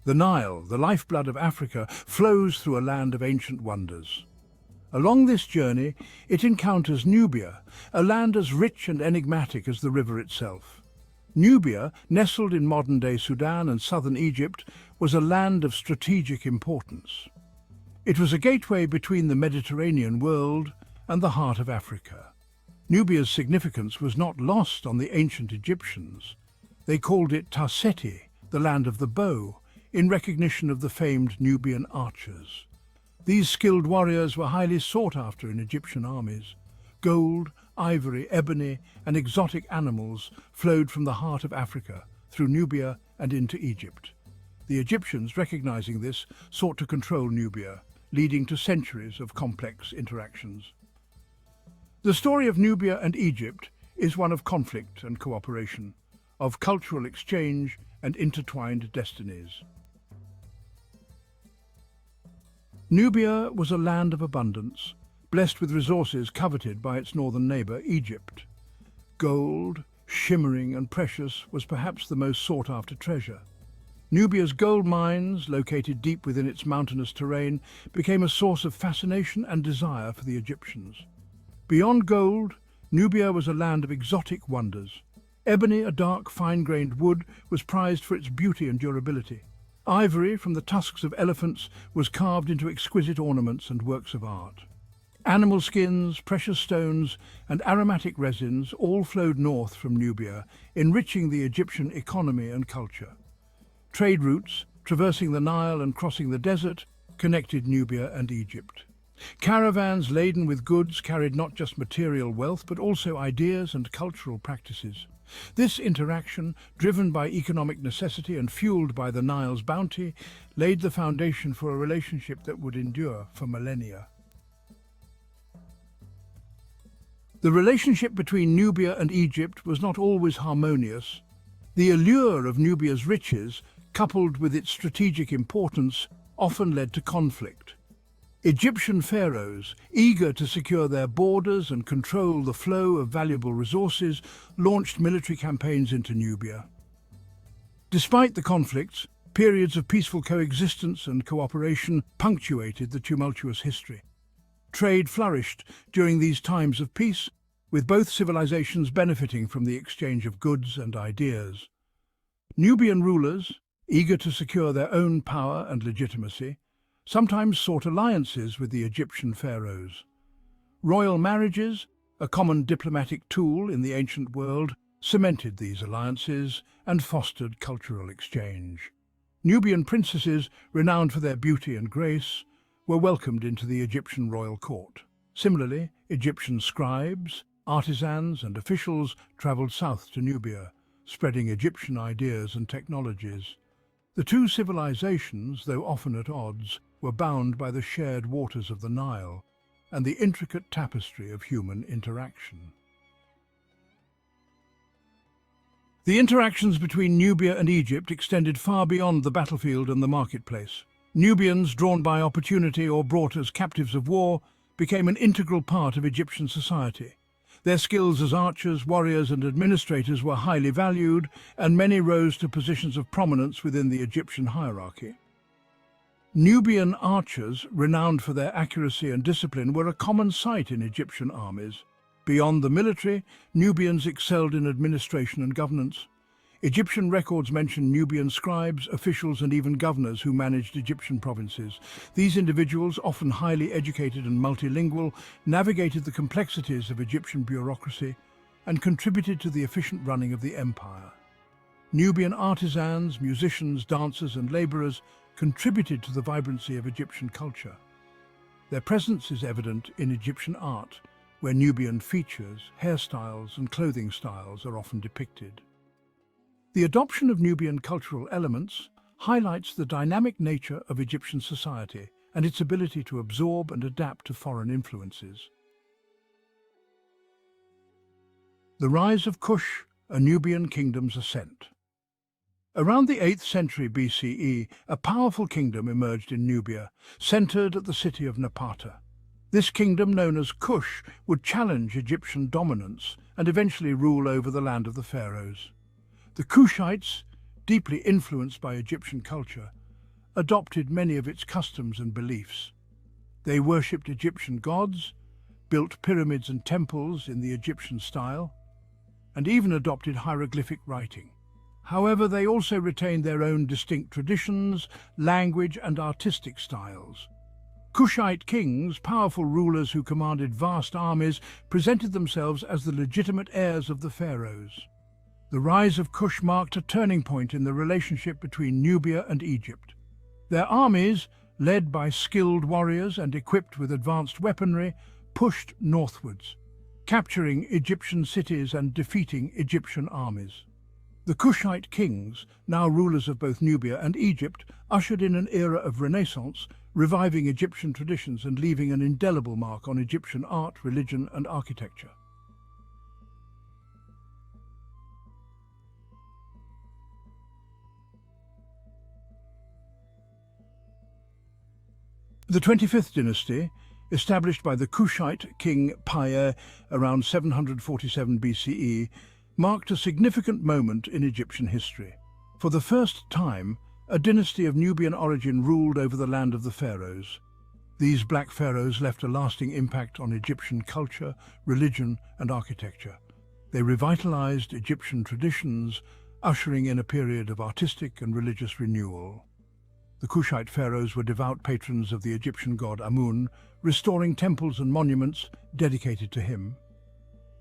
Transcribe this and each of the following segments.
The Nile, the lifeblood of Africa, flows through a land of ancient wonders. Along this journey, it encounters Nubia, a land as rich and enigmatic as the river itself. Nubia, nestled in modern-day Sudan and southern Egypt, was a land of strategic importance. It was a gateway between the Mediterranean world and the heart of Africa. Nubia's significance was not lost on the ancient Egyptians. They called it Tarseti, the land of the bow, in recognition of the famed Nubian archers. These skilled warriors were highly sought after in Egyptian armies. Gold, ivory, ebony, and exotic animals flowed from the heart of Africa, through Nubia and into Egypt. The Egyptians, recognizing this, sought to control Nubia, leading to centuries of complex interactions. The story of Nubia and Egypt is one of conflict and cooperation, of cultural exchange and intertwined destinies. Nubia was a land of abundance, blessed with resources coveted by its northern neighbor, Egypt. Gold, shimmering and precious, was perhaps the most sought-after treasure. Nubia's gold mines, located deep within its mountainous terrain, became a source of fascination and desire for the Egyptians. Beyond gold, Nubia was a land of exotic wonders. Ebony, a dark, fine-grained wood, was prized for its beauty and durability. Ivory from the tusks of elephants was carved into exquisite ornaments and works of art. Animal skins, precious stones, and aromatic resins all flowed north from Nubia, enriching the Egyptian economy and culture. Trade routes, traversing the Nile and crossing the desert, connected Nubia and Egypt. Caravans laden with goods carried not just material wealth but also ideas and cultural practices. This interaction, driven by economic necessity and fueled by the Nile's bounty, laid the foundation for a relationship that would endure for millennia. The relationship between Nubia and Egypt was not always harmonious. The allure of Nubia's riches, coupled with its strategic importance, often led to conflict. Egyptian pharaohs, eager to secure their borders and control the flow of valuable resources, launched military campaigns into Nubia. Despite the conflicts, periods of peaceful coexistence and cooperation punctuated the tumultuous history. Trade flourished during these times of peace, with both civilizations benefiting from the exchange of goods and ideas. Nubian rulers, eager to secure their own power and legitimacy, sometimes sought alliances with the Egyptian pharaohs. Royal marriages, a common diplomatic tool in the ancient world, cemented these alliances and fostered cultural exchange. Nubian princesses, renowned for their beauty and grace, were welcomed into the Egyptian royal court. Similarly, Egyptian scribes, artisans and officials traveled south to Nubia, spreading Egyptian ideas and technologies. The two civilizations, though often at odds, were bound by the shared waters of the Nile and the intricate tapestry of human interaction. The interactions between Nubia and Egypt extended far beyond the battlefield and the marketplace. Nubians, drawn by opportunity or brought as captives of war, became an integral part of Egyptian society. Their skills as archers, warriors and administrators were highly valued, and many rose to positions of prominence within the Egyptian hierarchy. Nubian archers, renowned for their accuracy and discipline, were a common sight in Egyptian armies. Beyond the military, Nubians excelled in administration and governance. Egyptian records mention Nubian scribes, officials and even governors who managed Egyptian provinces. These individuals, often highly educated and multilingual, navigated the complexities of Egyptian bureaucracy and contributed to the efficient running of the empire. Nubian artisans, musicians, dancers and laborers contributed to the vibrancy of Egyptian culture. Their presence is evident in Egyptian art, where Nubian features, hairstyles and clothing styles are often depicted. The adoption of Nubian cultural elements highlights the dynamic nature of Egyptian society and its ability to absorb and adapt to foreign influences. The rise of Kush, a Nubian kingdom's ascent. Around the 8th century BCE, a powerful kingdom emerged in Nubia, centered at the city of Napata. This kingdom, known as Kush, would challenge Egyptian dominance and eventually rule over the land of the pharaohs. The Kushites, deeply influenced by Egyptian culture, adopted many of its customs and beliefs. They worshipped Egyptian gods, built pyramids and temples in the Egyptian style, and even adopted hieroglyphic writing. However, they also retained their own distinct traditions, language, and artistic styles. Kushite kings, powerful rulers who commanded vast armies, presented themselves as the legitimate heirs of the pharaohs. The rise of Kush marked a turning point in the relationship between Nubia and Egypt. Their armies, led by skilled warriors and equipped with advanced weaponry, pushed northwards, capturing Egyptian cities and defeating Egyptian armies. The Kushite kings, now rulers of both Nubia and Egypt, ushered in an era of renaissance, reviving Egyptian traditions and leaving an indelible mark on Egyptian art, religion, and architecture. The 25th dynasty, established by the Kushite king Pharaoh around 747 BCE, marked a significant moment in Egyptian history. For the first time, a dynasty of Nubian origin ruled over the land of the pharaohs. These black pharaohs left a lasting impact on Egyptian culture, religion, and architecture. They revitalized Egyptian traditions, ushering in a period of artistic and religious renewal. The Kushite pharaohs were devout patrons of the Egyptian god Amun, restoring temples and monuments dedicated to him.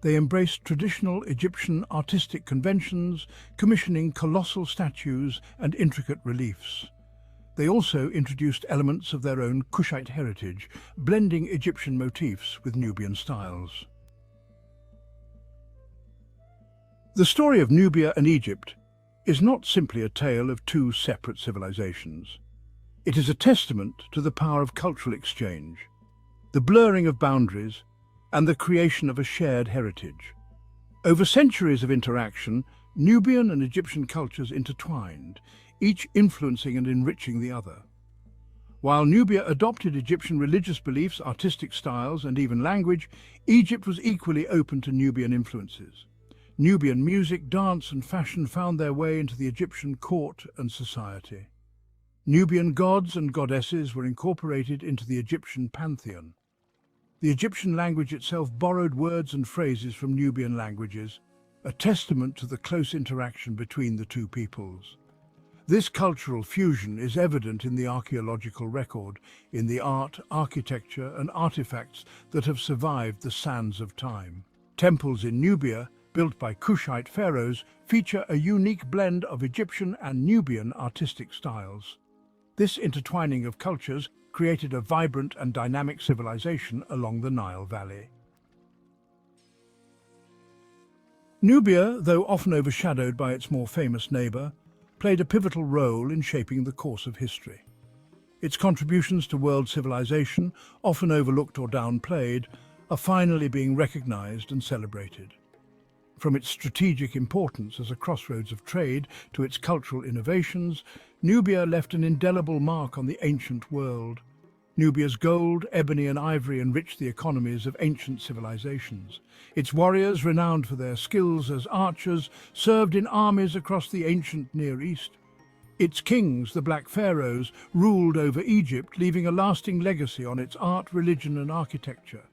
They embraced traditional Egyptian artistic conventions, commissioning colossal statues and intricate reliefs. They also introduced elements of their own Kushite heritage, blending Egyptian motifs with Nubian styles. The story of Nubia and Egypt is not simply a tale of two separate civilizations. It is a testament to the power of cultural exchange, the blurring of boundaries, and the creation of a shared heritage. Over centuries of interaction, Nubian and Egyptian cultures intertwined, each influencing and enriching the other. While Nubia adopted Egyptian religious beliefs, artistic styles, and even language, Egypt was equally open to Nubian influences. Nubian music, dance, and fashion found their way into the Egyptian court and society. Nubian gods and goddesses were incorporated into the Egyptian pantheon. The Egyptian language itself borrowed words and phrases from Nubian languages, a testament to the close interaction between the two peoples. This cultural fusion is evident in the archaeological record, in the art, architecture, and artifacts that have survived the sands of time. Temples in Nubia, built by Kushite pharaohs, feature a unique blend of Egyptian and Nubian artistic styles. This intertwining of cultures created a vibrant and dynamic civilization along the Nile Valley. Nubia, though often overshadowed by its more famous neighbour, played a pivotal role in shaping the course of history. Its contributions to world civilization, often overlooked or downplayed, are finally being recognized and celebrated. From its strategic importance as a crossroads of trade to its cultural innovations, Nubia left an indelible mark on the ancient world. Nubia's gold, ebony, and ivory enriched the economies of ancient civilizations. Its warriors, renowned for their skills as archers, served in armies across the ancient Near East. Its kings, the Black Pharaohs, ruled over Egypt, leaving a lasting legacy on its art, religion, and architecture.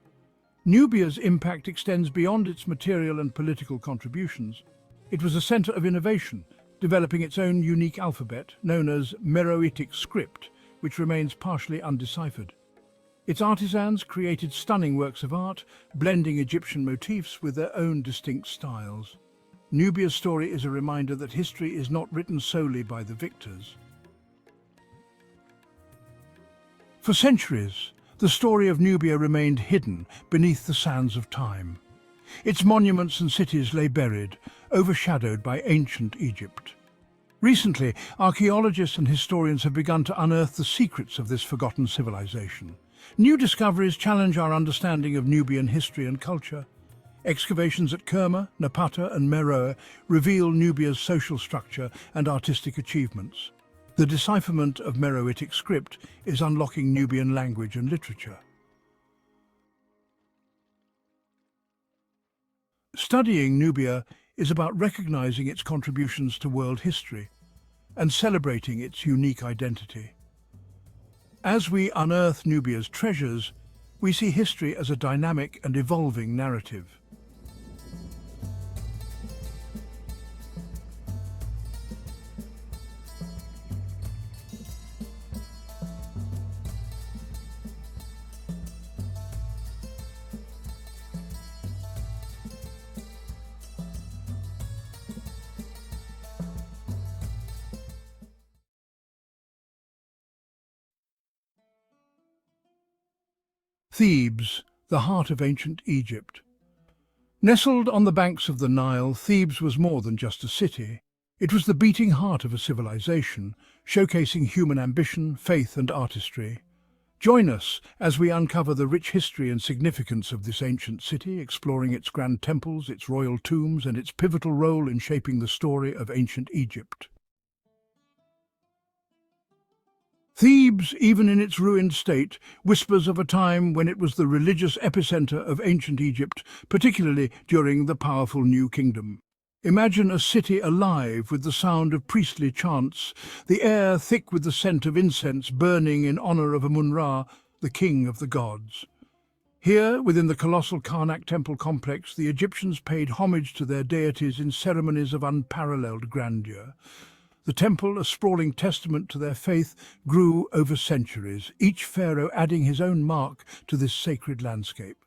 Nubia's impact extends beyond its material and political contributions. It was a center of innovation, developing its own unique alphabet, known as Meroitic script, which remains partially undeciphered. Its artisans created stunning works of art, blending Egyptian motifs with their own distinct styles. Nubia's story is a reminder that history is not written solely by the victors. For centuries, the story of Nubia remained hidden beneath the sands of time. Its monuments and cities lay buried, overshadowed by ancient Egypt. Recently, archaeologists and historians have begun to unearth the secrets of this forgotten civilization. New discoveries challenge our understanding of Nubian history and culture. Excavations at Kerma, Napata, and Meroe reveal Nubia's social structure and artistic achievements. The decipherment of Meroitic script is unlocking Nubian language and literature. Studying Nubia is about recognizing its contributions to world history and celebrating its unique identity. As we unearth Nubia's treasures, we see history as a dynamic and evolving narrative. Thebes, the heart of ancient Egypt. Nestled on the banks of the Nile, Thebes was more than just a city. It was the beating heart of a civilization, showcasing human ambition, faith and artistry. Join us as we uncover the rich history and significance of this ancient city, exploring its grand temples, its royal tombs and its pivotal role in shaping the story of ancient Egypt. Thebes, even in its ruined state, whispers of a time when it was the religious epicenter of ancient Egypt, particularly during the powerful New Kingdom. Imagine a city alive with the sound of priestly chants, the air thick with the scent of incense burning in honor of Amun-Ra, the king of the gods. Here, within the colossal Karnak temple complex, the Egyptians paid homage to their deities in ceremonies of unparalleled grandeur. The temple, a sprawling testament to their faith, grew over centuries, each pharaoh adding his own mark to this sacred landscape.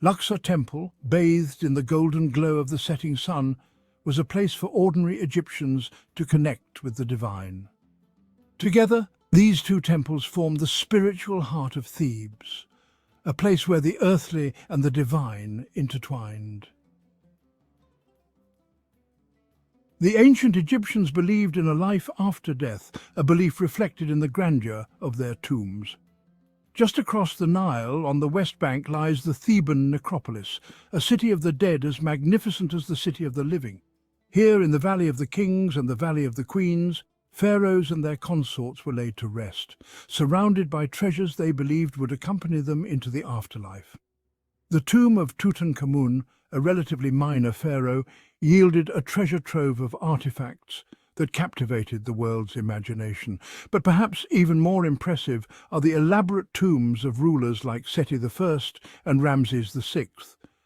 Luxor Temple, bathed in the golden glow of the setting sun, was a place for ordinary Egyptians to connect with the divine. Together, these two temples form the spiritual heart of Thebes, a place where the earthly and the divine intertwined. The ancient Egyptians believed in a life after death, a belief reflected in the grandeur of their tombs. Just across the Nile, on the west bank, lies the Theban necropolis, a city of the dead as magnificent as the city of the living. Here, in the Valley of the Kings and the Valley of the Queens, pharaohs and their consorts were laid to rest, surrounded by treasures they believed would accompany them into the afterlife. The tomb of Tutankhamun, a relatively minor pharaoh, yielded a treasure trove of artifacts that captivated the world's imagination. But perhaps even more impressive are the elaborate tombs of rulers like Seti I and Ramses VI,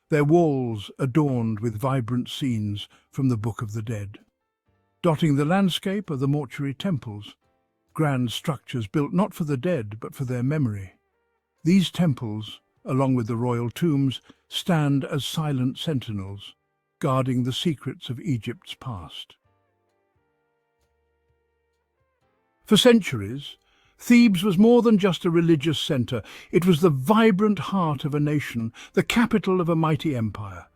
their walls adorned with vibrant scenes from the Book of the Dead. Dotting the landscape are the mortuary temples, grand structures built not for the dead but for their memory. These temples, along with the royal tombs, stand as silent sentinels, guarding the secrets of Egypt's past. For centuries, Thebes was more than just a religious center. It was the vibrant heart of a nation, the capital of a mighty empire.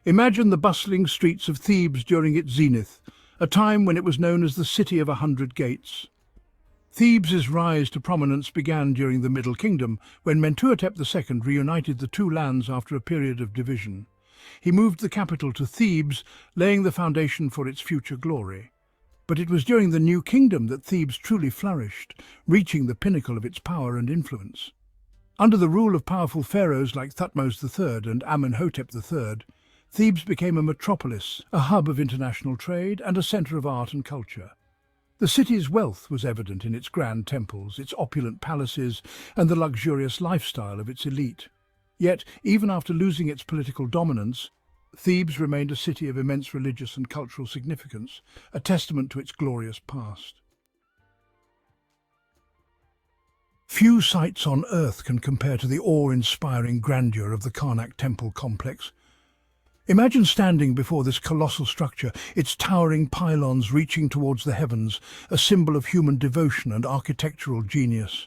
Imagine the bustling streets of Thebes during its zenith, a time when it was known as the City of 100 Gates. Thebes' rise to prominence began during the Middle Kingdom, when Mentuhotep II reunited the two lands after a period of division. He moved the capital to Thebes, laying the foundation for its future glory. But it was during the New Kingdom that Thebes truly flourished, reaching the pinnacle of its power and influence. Under the rule of powerful pharaohs like Thutmose III and Amenhotep III, Thebes became a metropolis, a hub of international trade and a center of art and culture. The city's wealth was evident in its grand temples, its opulent palaces, and the luxurious lifestyle of its elite. Yet, even after losing its political dominance, Thebes remained a city of immense religious and cultural significance, a testament to its glorious past. Few sights on earth can compare to the awe-inspiring grandeur of the Karnak temple complex. Imagine standing before this colossal structure, its towering pylons reaching towards the heavens, a symbol of human devotion and architectural genius.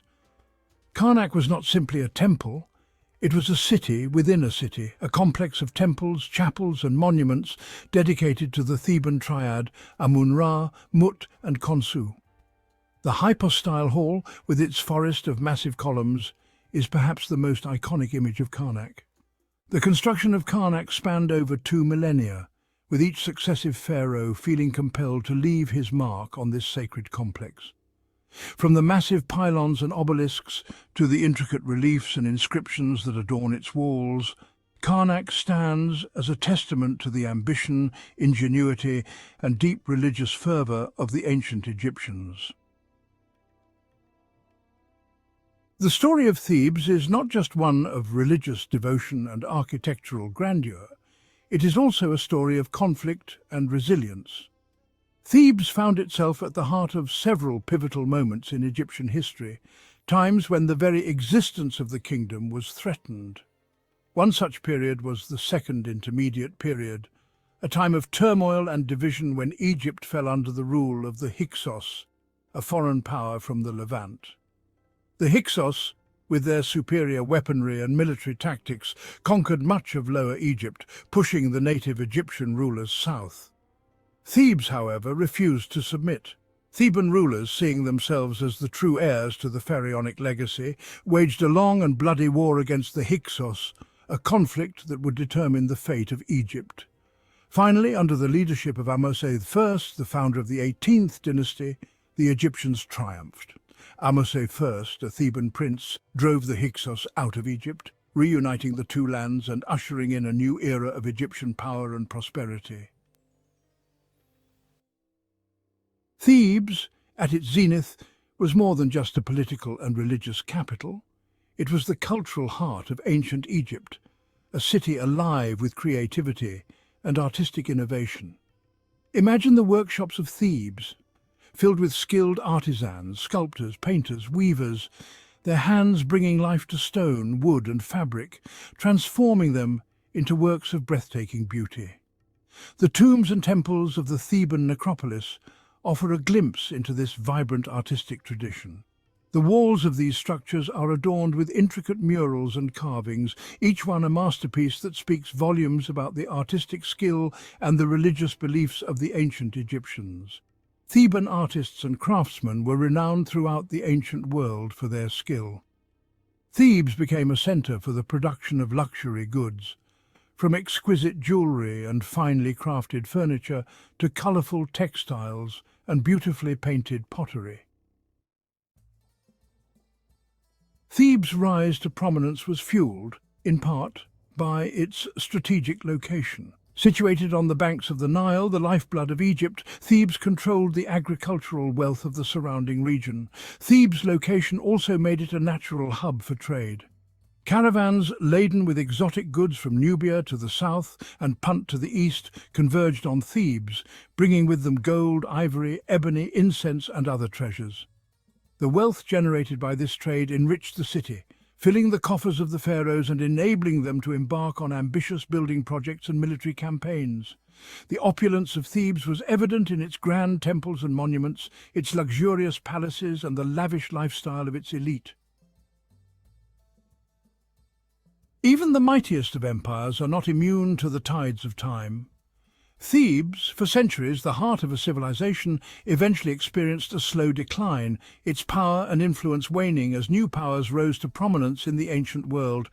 Karnak was not simply a temple. It was a city within a city, a complex of temples, chapels and monuments dedicated to the Theban triad Amun-Ra, Mut and Khonsu. The hypostyle hall, with its forest of massive columns, is perhaps the most iconic image of Karnak. The construction of Karnak spanned over 2 millennia, with each successive pharaoh feeling compelled to leave his mark on this sacred complex. From the massive pylons and obelisks to the intricate reliefs and inscriptions that adorn its walls, Karnak stands as a testament to the ambition, ingenuity, and deep religious fervor of the ancient Egyptians. The story of Thebes is not just one of religious devotion and architectural grandeur, it is also a story of conflict and resilience. Thebes found itself at the heart of several pivotal moments in Egyptian history, times when the very existence of the kingdom was threatened. One such period was the Second Intermediate Period, a time of turmoil and division when Egypt fell under the rule of the Hyksos, a foreign power from the Levant. The Hyksos, with their superior weaponry and military tactics, conquered much of Lower Egypt, pushing the native Egyptian rulers south. Thebes, however, refused to submit. Theban rulers, seeing themselves as the true heirs to the pharaonic legacy, waged a long and bloody war against the Hyksos, a conflict that would determine the fate of Egypt. Finally, under the leadership of Thutmose I, the founder of the 18th dynasty, the Egyptians triumphed. Thutmose I, a Theban prince, drove the Hyksos out of Egypt, reuniting the two lands and ushering in a new era of Egyptian power and prosperity. Thebes, at its zenith, was more than just a political and religious capital. It was the cultural heart of ancient Egypt, a city alive with creativity and artistic innovation. Imagine the workshops of Thebes, filled with skilled artisans, sculptors, painters, weavers, their hands bringing life to stone, wood and fabric, transforming them into works of breathtaking beauty. The tombs and temples of the Theban necropolis offer a glimpse into this vibrant artistic tradition. The walls of these structures are adorned with intricate murals and carvings, each one a masterpiece that speaks volumes about the artistic skill and the religious beliefs of the ancient Egyptians. Theban artists and craftsmen were renowned throughout the ancient world for their skill. Thebes became a center for the production of luxury goods, from exquisite jewelry and finely crafted furniture to colorful textiles and beautifully painted pottery. Thebes' rise to prominence was fueled, in part, by its strategic location. Situated on the banks of the Nile, the lifeblood of Egypt, Thebes controlled the agricultural wealth of the surrounding region. Thebes' location also made it a natural hub for trade. Caravans laden with exotic goods from Nubia to the south and Punt to the east converged on Thebes, bringing with them gold, ivory, ebony, incense and other treasures. The wealth generated by this trade enriched the city, filling the coffers of the pharaohs and enabling them to embark on ambitious building projects and military campaigns. The opulence of Thebes was evident in its grand temples and monuments, its luxurious palaces and the lavish lifestyle of its elite. Even the mightiest of empires are not immune to the tides of time. Thebes, for centuries the heart of a civilization, eventually experienced a slow decline, its power and influence waning as new powers rose to prominence in the ancient world.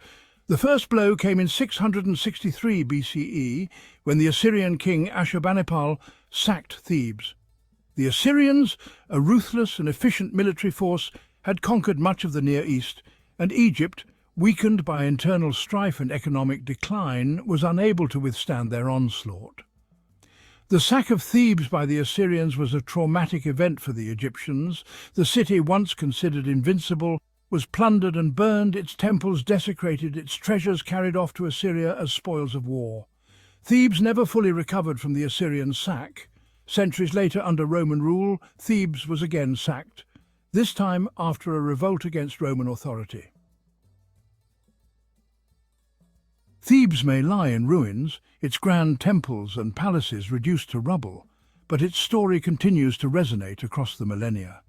The first blow came in 663 BCE, when the Assyrian king Ashurbanipal sacked Thebes. The Assyrians, a ruthless and efficient military force, had conquered much of the Near East, and Egypt, weakened by internal strife and economic decline, was unable to withstand their onslaught. The sack of Thebes by the Assyrians was a traumatic event for the Egyptians. The city, once considered invincible, was plundered and burned, its temples desecrated, its treasures carried off to Assyria as spoils of war. Thebes never fully recovered from the Assyrian sack. Centuries later, under Roman rule, Thebes was again sacked, this time after a revolt against Roman authority. Thebes may lie in ruins, its grand temples and palaces reduced to rubble, but its story continues to resonate across the millennia.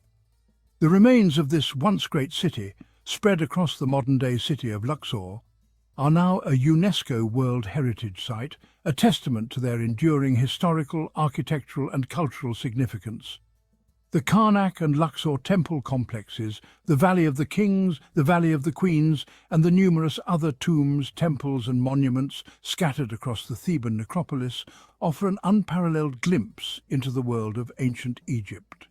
The remains of this once great city, spread across the modern-day city of Luxor, are now a UNESCO World Heritage Site, a testament to their enduring historical, architectural and cultural significance. The Karnak and Luxor temple complexes, the Valley of the Kings, the Valley of the Queens, and the numerous other tombs, temples and monuments scattered across the Theban necropolis offer an unparalleled glimpse into the world of ancient Egypt.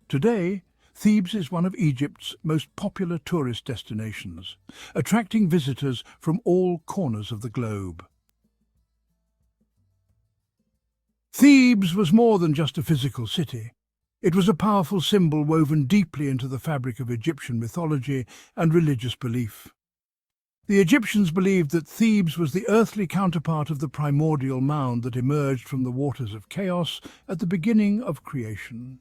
Today, Thebes is one of Egypt's most popular tourist destinations, attracting visitors from all corners of the globe. Thebes was more than just a physical city. It was a powerful symbol woven deeply into the fabric of Egyptian mythology and religious belief. The Egyptians believed that Thebes was the earthly counterpart of the primordial mound that emerged from the waters of chaos at the beginning of creation.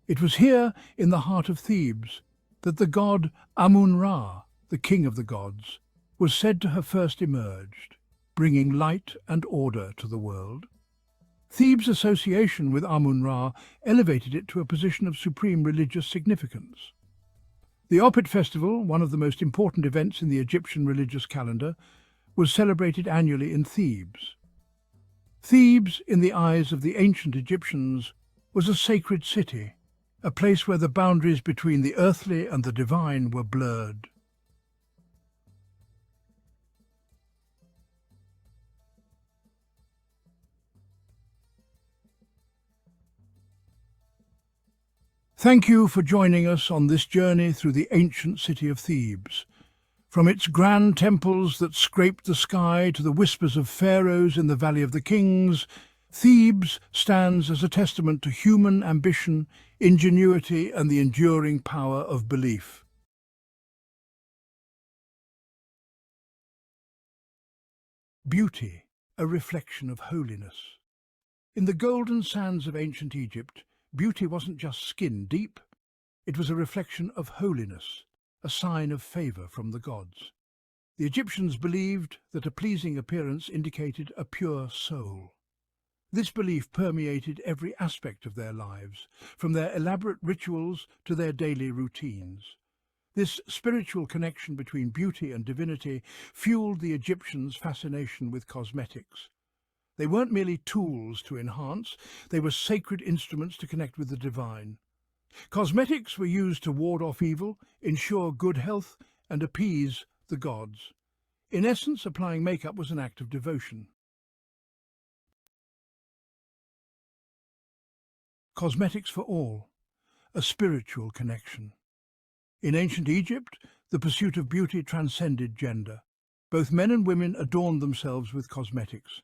It was here, in the heart of Thebes, that the god Amun-Ra, the king of the gods, was said to have first emerged, bringing light and order to the world. Thebes' association with Amun-Ra elevated it to a position of supreme religious significance. The Opet festival, one of the most important events in the Egyptian religious calendar, was celebrated annually in Thebes. Thebes, in the eyes of the ancient Egyptians, was a sacred city, a place where the boundaries between the earthly and the divine were blurred. Thank you for joining us on this journey through the ancient city of Thebes. From its grand temples that scraped the sky to the whispers of pharaohs in the Valley of the Kings, Thebes stands as a testament to human ambition, ingenuity, and the enduring power of belief. Beauty, a reflection of holiness. In the golden sands of ancient Egypt, beauty wasn't just skin deep, it was a reflection of holiness, a sign of favour from the gods. The Egyptians believed that a pleasing appearance indicated a pure soul. This belief permeated every aspect of their lives, from their elaborate rituals to their daily routines. This spiritual connection between beauty and divinity fueled the Egyptians' fascination with cosmetics. They weren't merely tools to enhance, they were sacred instruments to connect with the divine. Cosmetics were used to ward off evil, ensure good health, and appease the gods. In essence, applying makeup was an act of devotion. Cosmetics for all, a spiritual connection. In ancient Egypt, the pursuit of beauty transcended gender. Both men and women adorned themselves with cosmetics.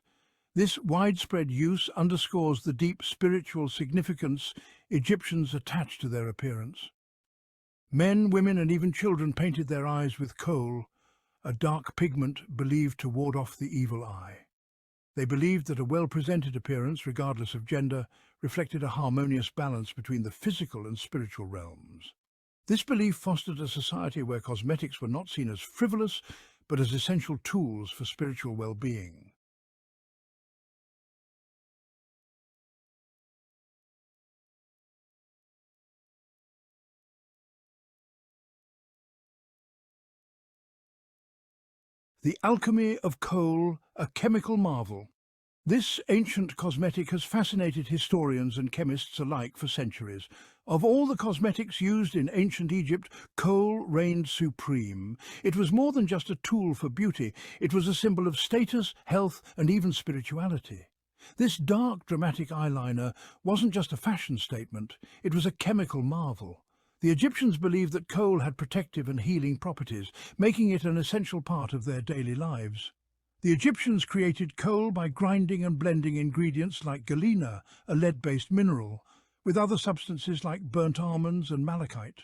This widespread use underscores the deep spiritual significance Egyptians attached to their appearance. Men, women, and even children painted their eyes with kohl, a dark pigment believed to ward off the evil eye. They believed that a well-presented appearance, regardless of gender, reflected a harmonious balance between the physical and spiritual realms. This belief fostered a society where cosmetics were not seen as frivolous, but as essential tools for spiritual well-being. The alchemy of kohl, a chemical marvel. This ancient cosmetic has fascinated historians and chemists alike for centuries. Of all the cosmetics used in ancient Egypt, kohl reigned supreme. It was more than just a tool for beauty, it was a symbol of status, health, and even spirituality. This dark, dramatic eyeliner wasn't just a fashion statement, it was a chemical marvel. The Egyptians believed that kohl had protective and healing properties, making it an essential part of their daily lives. The Egyptians created kohl by grinding and blending ingredients like galena, a lead-based mineral, with other substances like burnt almonds and malachite.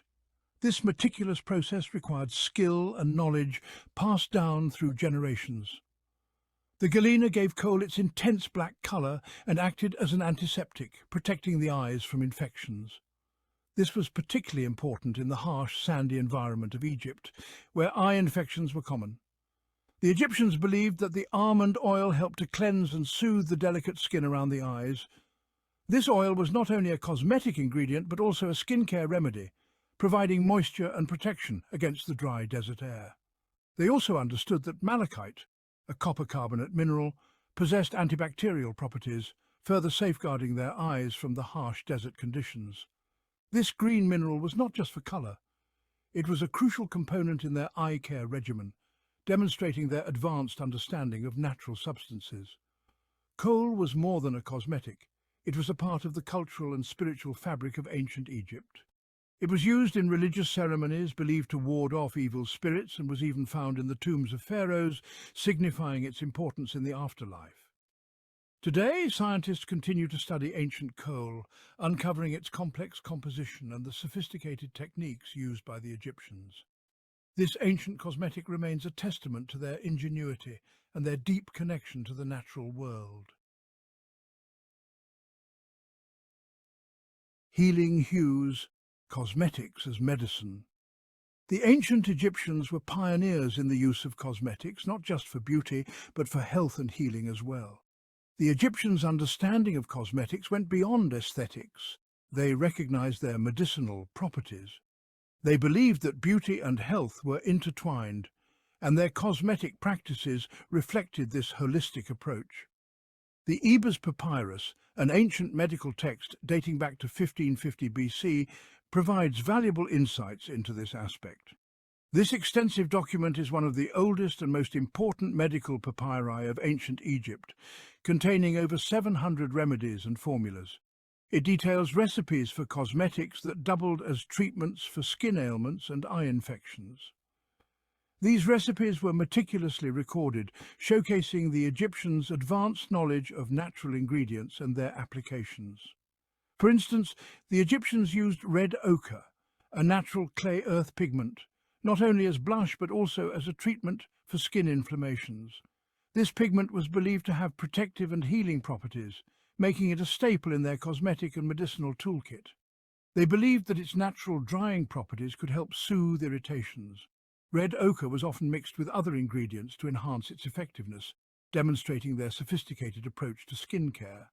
This meticulous process required skill and knowledge passed down through generations. The galena gave kohl its intense black colour and acted as an antiseptic, protecting the eyes from infections. This was particularly important in the harsh, sandy environment of Egypt, where eye infections were common. The Egyptians believed that the almond oil helped to cleanse and soothe the delicate skin around the eyes. This oil was not only a cosmetic ingredient but also a skincare remedy, providing moisture and protection against the dry desert air. They also understood that malachite, a copper carbonate mineral, possessed antibacterial properties, further safeguarding their eyes from the harsh desert conditions. This green mineral was not just for colour. It was a crucial component in their eye care regimen, demonstrating their advanced understanding of natural substances. Kohl was more than a cosmetic. It was a part of the cultural and spiritual fabric of ancient Egypt. It was used in religious ceremonies believed to ward off evil spirits and was even found in the tombs of pharaohs, signifying its importance in the afterlife. Today, scientists continue to study ancient coal, uncovering its complex composition and the sophisticated techniques used by the Egyptians. This ancient cosmetic remains a testament to their ingenuity and their deep connection to the natural world. Healing hues, cosmetics as medicine. The ancient Egyptians were pioneers in the use of cosmetics, not just for beauty, but for health and healing as well. The Egyptians' understanding of cosmetics went beyond aesthetics. They recognized their medicinal properties. They believed that beauty and health were intertwined, and their cosmetic practices reflected this holistic approach. The Ebers Papyrus, an ancient medical text dating back to 1550 BC, provides valuable insights into this aspect. This extensive document is one of the oldest and most important medical papyri of ancient Egypt, containing over 700 remedies and formulas. It details recipes for cosmetics that doubled as treatments for skin ailments and eye infections. These recipes were meticulously recorded, showcasing the Egyptians' advanced knowledge of natural ingredients and their applications. For instance, the Egyptians used red ochre, a natural clay earth pigment, not only as blush but also as a treatment for skin inflammations. This pigment was believed to have protective and healing properties, making it a staple in their cosmetic and medicinal toolkit. They believed that its natural drying properties could help soothe irritations. Red ochre was often mixed with other ingredients to enhance its effectiveness, demonstrating their sophisticated approach to skin care.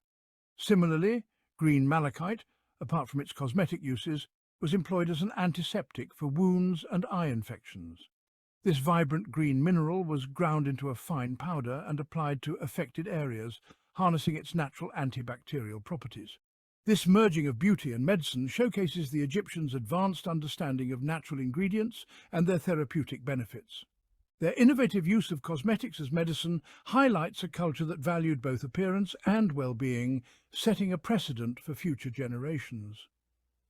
Similarly, green malachite, apart from its cosmetic uses, was employed as an antiseptic for wounds and eye infections. This vibrant green mineral was ground into a fine powder and applied to affected areas, harnessing its natural antibacterial properties. This merging of beauty and medicine showcases the Egyptians' advanced understanding of natural ingredients and their therapeutic benefits. Their innovative use of cosmetics as medicine highlights a culture that valued both appearance and well-being, setting a precedent for future generations.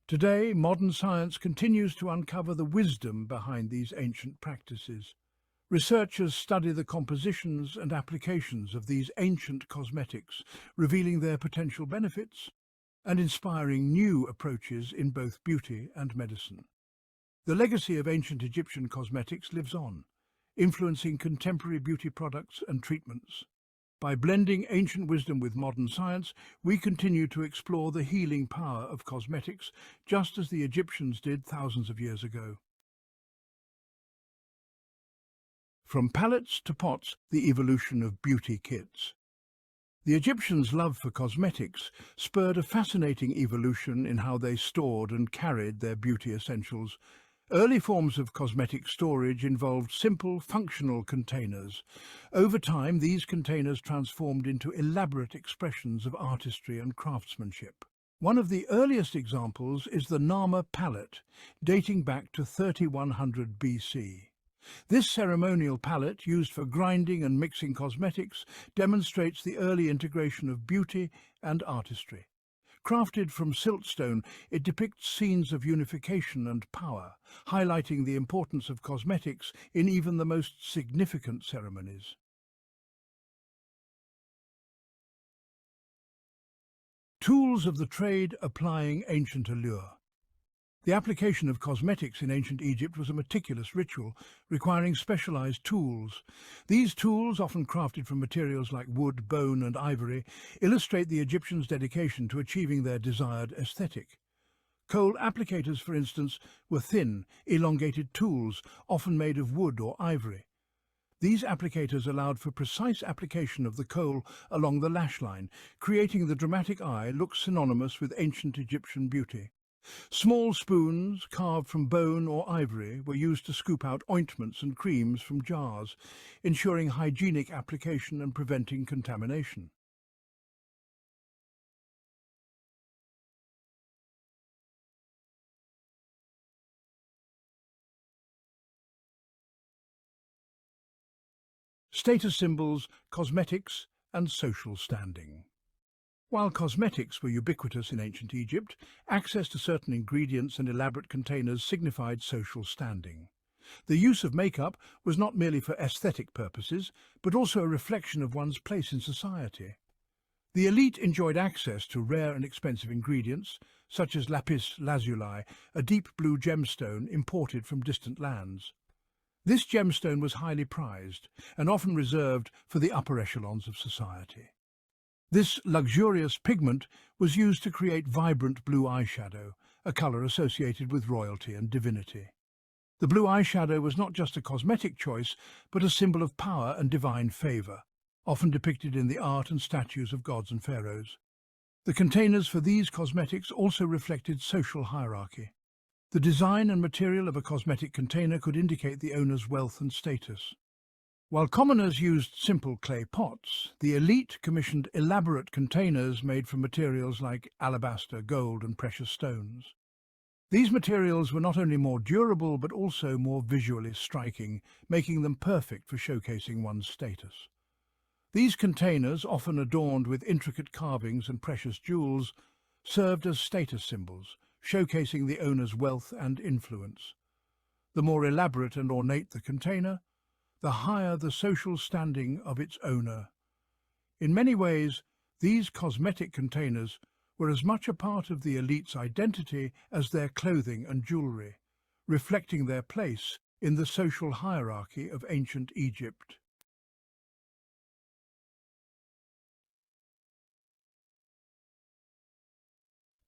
Today, modern science continues to uncover the wisdom behind these ancient practices. Researchers study the compositions and applications of these ancient cosmetics, revealing their potential benefits and inspiring new approaches in both beauty and medicine. The legacy of ancient Egyptian cosmetics lives on, influencing contemporary beauty products and treatments. By blending ancient wisdom with modern science, we continue to explore the healing power of cosmetics, just as the Egyptians did thousands of years ago. From palettes to pots, the evolution of beauty kits. The Egyptians' love for cosmetics spurred a fascinating evolution in how they stored and carried their beauty essentials. Early forms of cosmetic storage involved simple, functional containers. Over time, these containers transformed into elaborate expressions of artistry and craftsmanship. One of the earliest examples is the Nama palette, dating back to 3100 BC. This ceremonial palette, used for grinding and mixing cosmetics, demonstrates the early integration of beauty and artistry. Crafted from siltstone, it depicts scenes of unification and power, highlighting the importance of cosmetics in even the most significant ceremonies. Tools of the trade applying ancient allure. The application of cosmetics in ancient Egypt was a meticulous ritual, requiring specialized tools. These tools, often crafted from materials like wood, bone, and ivory, illustrate the Egyptians' dedication to achieving their desired aesthetic. Coal applicators, for instance, were thin, elongated tools, often made of wood or ivory. These applicators allowed for precise application of the coal along the lash line, creating the dramatic eye look synonymous with ancient Egyptian beauty. Small spoons, carved from bone or ivory, were used to scoop out ointments and creams from jars, ensuring hygienic application and preventing contamination. Status symbols, cosmetics, and social standing. While cosmetics were ubiquitous in ancient Egypt, access to certain ingredients and elaborate containers signified social standing. The use of makeup was not merely for aesthetic purposes, but also a reflection of one's place in society. The elite enjoyed access to rare and expensive ingredients, such as lapis lazuli, a deep blue gemstone imported from distant lands. This gemstone was highly prized and often reserved for the upper echelons of society. This luxurious pigment was used to create vibrant blue eyeshadow, a colour associated with royalty and divinity. The blue eyeshadow was not just a cosmetic choice, but a symbol of power and divine favour, often depicted in the art and statues of gods and pharaohs. The containers for these cosmetics also reflected social hierarchy. The design and material of a cosmetic container could indicate the owner's wealth and status. While commoners used simple clay pots, the elite commissioned elaborate containers made from materials like alabaster, gold, and precious stones. These materials were not only more durable but also more visually striking, making them perfect for showcasing one's status. These containers, often adorned with intricate carvings and precious jewels, served as status symbols, showcasing the owner's wealth and influence. The more elaborate and ornate the container, the higher the social standing of its owner. In many ways, these cosmetic containers were as much a part of the elite's identity as their clothing and jewellery, reflecting their place in the social hierarchy of ancient Egypt.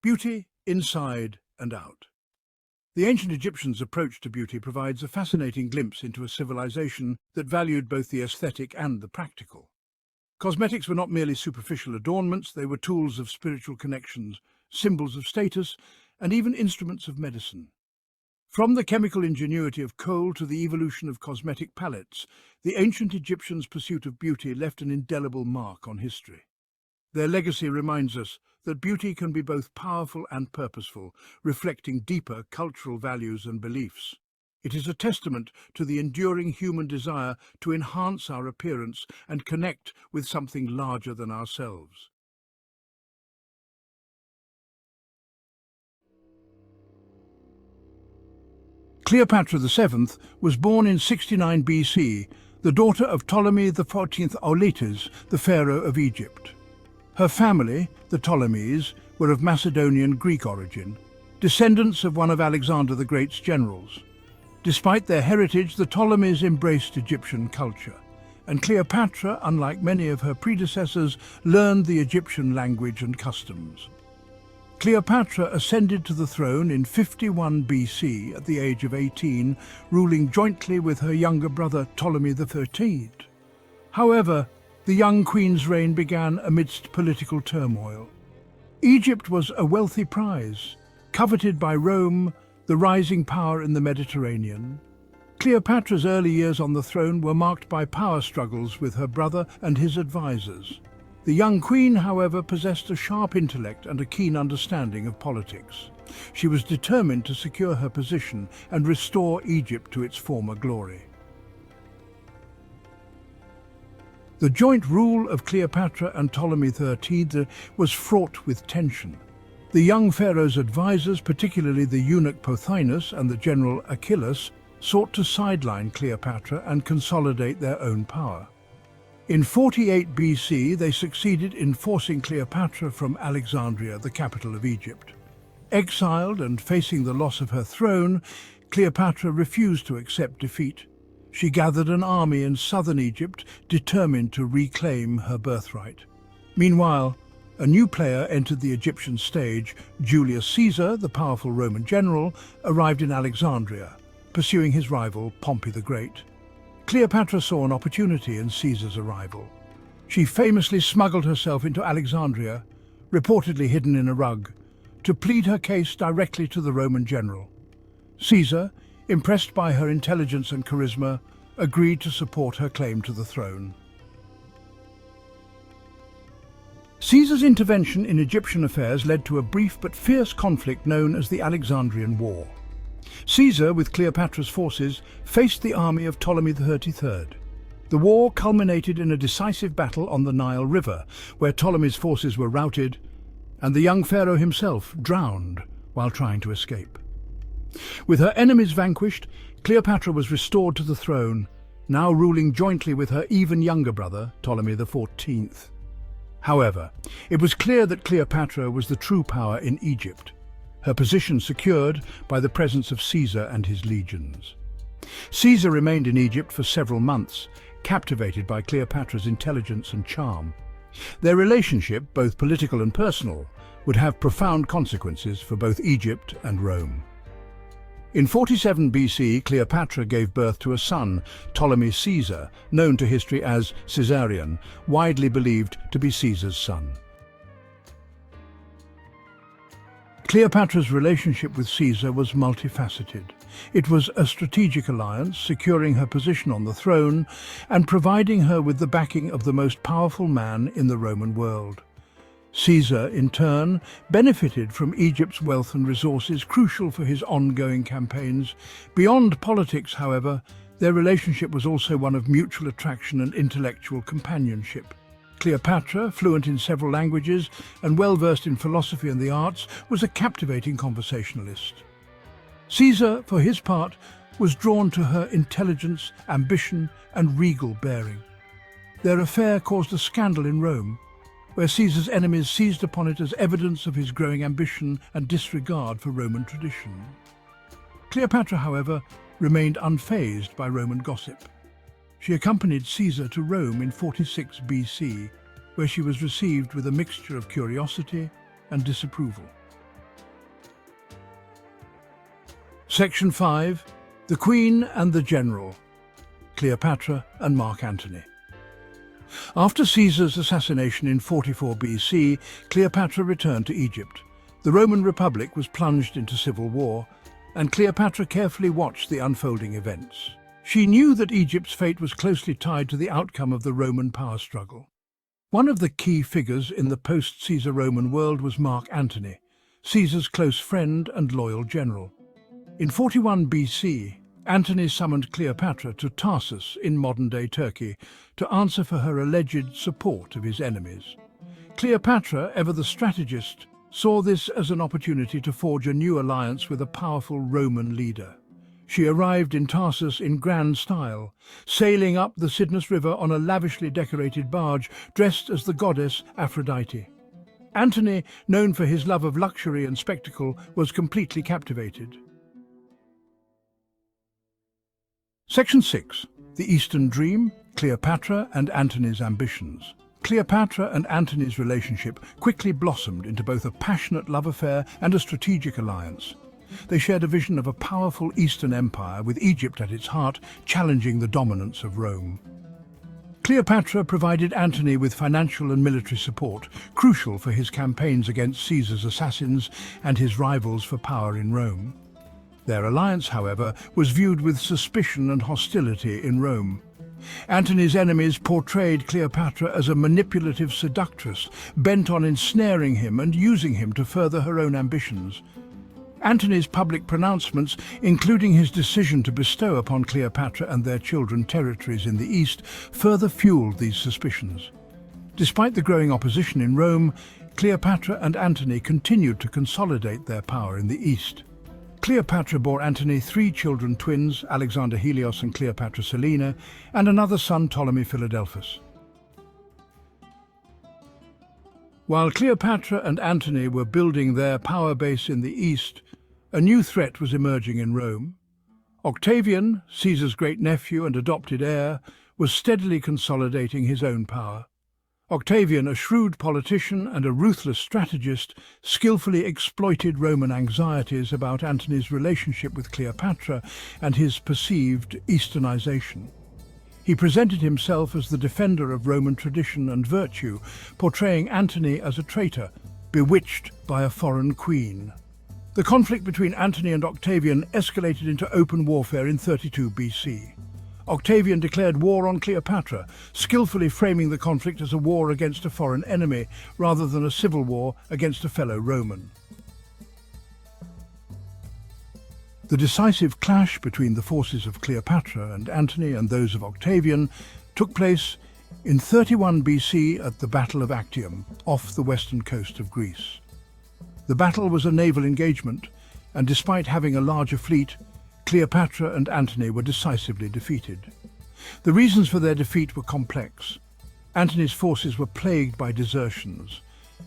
Beauty inside and out. The ancient Egyptians' approach to beauty provides a fascinating glimpse into a civilization that valued both the aesthetic and the practical. Cosmetics were not merely superficial adornments, they were tools of spiritual connections, symbols of status, and even instruments of medicine. From the chemical ingenuity of coal to the evolution of cosmetic palettes, the ancient Egyptians' pursuit of beauty left an indelible mark on history. Their legacy reminds us that beauty can be both powerful and purposeful, reflecting deeper cultural values and beliefs. It is a testament to the enduring human desire to enhance our appearance and connect with something larger than ourselves. Cleopatra VII was born in 69 BC, the daughter of Ptolemy XIV Auletes, the pharaoh of Egypt. Her family, the Ptolemies, were of Macedonian Greek origin, descendants of one of Alexander the Great's generals. Despite their heritage, the Ptolemies embraced Egyptian culture, and Cleopatra, unlike many of her predecessors, learned the Egyptian language and customs. Cleopatra ascended to the throne in 51 BC at the age of 18, ruling jointly with her younger brother Ptolemy XIII. However, the young queen's reign began amidst political turmoil. Egypt was a wealthy prize, coveted by Rome, the rising power in the Mediterranean. Cleopatra's early years on the throne were marked by power struggles with her brother and his advisors. The young queen, however, possessed a sharp intellect and a keen understanding of politics. She was determined to secure her position and restore Egypt to its former glory. The joint rule of Cleopatra and Ptolemy XIII was fraught with tension. The young pharaoh's advisors, particularly the eunuch Pothinus and the general Achillas, sought to sideline Cleopatra and consolidate their own power. In 48 BC, they succeeded in forcing Cleopatra from Alexandria, the capital of Egypt. Exiled and facing the loss of her throne, Cleopatra refused to accept defeat. She gathered an army in southern Egypt, determined to reclaim her birthright. Meanwhile, a new player entered the Egyptian stage. Julius Caesar, the powerful Roman general, arrived in Alexandria, pursuing his rival, Pompey the Great. Cleopatra saw an opportunity in Caesar's arrival. She famously smuggled herself into Alexandria, reportedly hidden in a rug, to plead her case directly to the Roman general. Caesar, impressed by her intelligence and charisma, agreed to support her claim to the throne. Caesar's intervention in Egyptian affairs led to a brief but fierce conflict known as the Alexandrian War. Caesar, with Cleopatra's forces, faced the army of Ptolemy XIII. The war culminated in a decisive battle on the Nile River, where Ptolemy's forces were routed, and the young pharaoh himself drowned while trying to escape. With her enemies vanquished, Cleopatra was restored to the throne, now ruling jointly with her even younger brother, Ptolemy XIV. However, it was clear that Cleopatra was the true power in Egypt, her position secured by the presence of Caesar and his legions. Caesar remained in Egypt for several months, captivated by Cleopatra's intelligence and charm. Their relationship, both political and personal, would have profound consequences for both Egypt and Rome. In 47 BC, Cleopatra gave birth to a son, Ptolemy Caesar, known to history as Caesarion, widely believed to be Caesar's son. Cleopatra's relationship with Caesar was multifaceted. It was a strategic alliance, securing her position on the throne and providing her with the backing of the most powerful man in the Roman world. Caesar, in turn, benefited from Egypt's wealth and resources, crucial for his ongoing campaigns. Beyond politics, however, their relationship was also one of mutual attraction and intellectual companionship. Cleopatra, fluent in several languages and well-versed in philosophy and the arts, was a captivating conversationalist. Caesar, for his part, was drawn to her intelligence, ambition, and regal bearing. Their affair caused a scandal in Rome, where Caesar's enemies seized upon it as evidence of his growing ambition and disregard for Roman tradition. Cleopatra, however, remained unfazed by Roman gossip. She accompanied Caesar to Rome in 46 BC, where she was received with a mixture of curiosity and disapproval. Section 5. The Queen and the General. Cleopatra and Mark Antony. After Caesar's assassination in 44 BC, Cleopatra returned to Egypt. The Roman Republic was plunged into civil war, and Cleopatra carefully watched the unfolding events. She knew that Egypt's fate was closely tied to the outcome of the Roman power struggle. One of the key figures in the post-Caesar Roman world was Mark Antony, Caesar's close friend and loyal general. In 41 BC, Antony summoned Cleopatra to Tarsus in modern-day Turkey to answer for her alleged support of his enemies. Cleopatra, ever the strategist, saw this as an opportunity to forge a new alliance with a powerful Roman leader. She arrived in Tarsus in grand style, sailing up the Cydnus River on a lavishly decorated barge dressed as the goddess Aphrodite. Antony, known for his love of luxury and spectacle, was completely captivated. Section 6. The Eastern Dream, Cleopatra and Antony's Ambitions. Cleopatra and Antony's relationship quickly blossomed into both a passionate love affair and a strategic alliance. They shared a vision of a powerful Eastern empire, with Egypt at its heart, challenging the dominance of Rome. Cleopatra provided Antony with financial and military support, crucial for his campaigns against Caesar's assassins and his rivals for power in Rome. Their alliance, however, was viewed with suspicion and hostility in Rome. Antony's enemies portrayed Cleopatra as a manipulative seductress, bent on ensnaring him and using him to further her own ambitions. Antony's public pronouncements, including his decision to bestow upon Cleopatra and their children territories in the east, further fueled these suspicions. Despite the growing opposition in Rome, Cleopatra and Antony continued to consolidate their power in the east. Cleopatra bore Antony 3 children twins, Alexander Helios and Cleopatra Selina, and another son, Ptolemy Philadelphus. While Cleopatra and Antony were building their power base in the east, a new threat was emerging in Rome. Octavian, Caesar's great-nephew and adopted heir, was steadily consolidating his own power. Octavian, a shrewd politician and a ruthless strategist, skillfully exploited Roman anxieties about Antony's relationship with Cleopatra and his perceived Easternization. He presented himself as the defender of Roman tradition and virtue, portraying Antony as a traitor, bewitched by a foreign queen. The conflict between Antony and Octavian escalated into open warfare in 32 BC. Octavian declared war on Cleopatra, skillfully framing the conflict as a war against a foreign enemy rather than a civil war against a fellow Roman. The decisive clash between the forces of Cleopatra and Antony and those of Octavian took place in 31 BC at the Battle of Actium, off the western coast of Greece. The battle was a naval engagement, and despite having a larger fleet, Cleopatra and Antony were decisively defeated. The reasons for their defeat were complex. Antony's forces were plagued by desertions,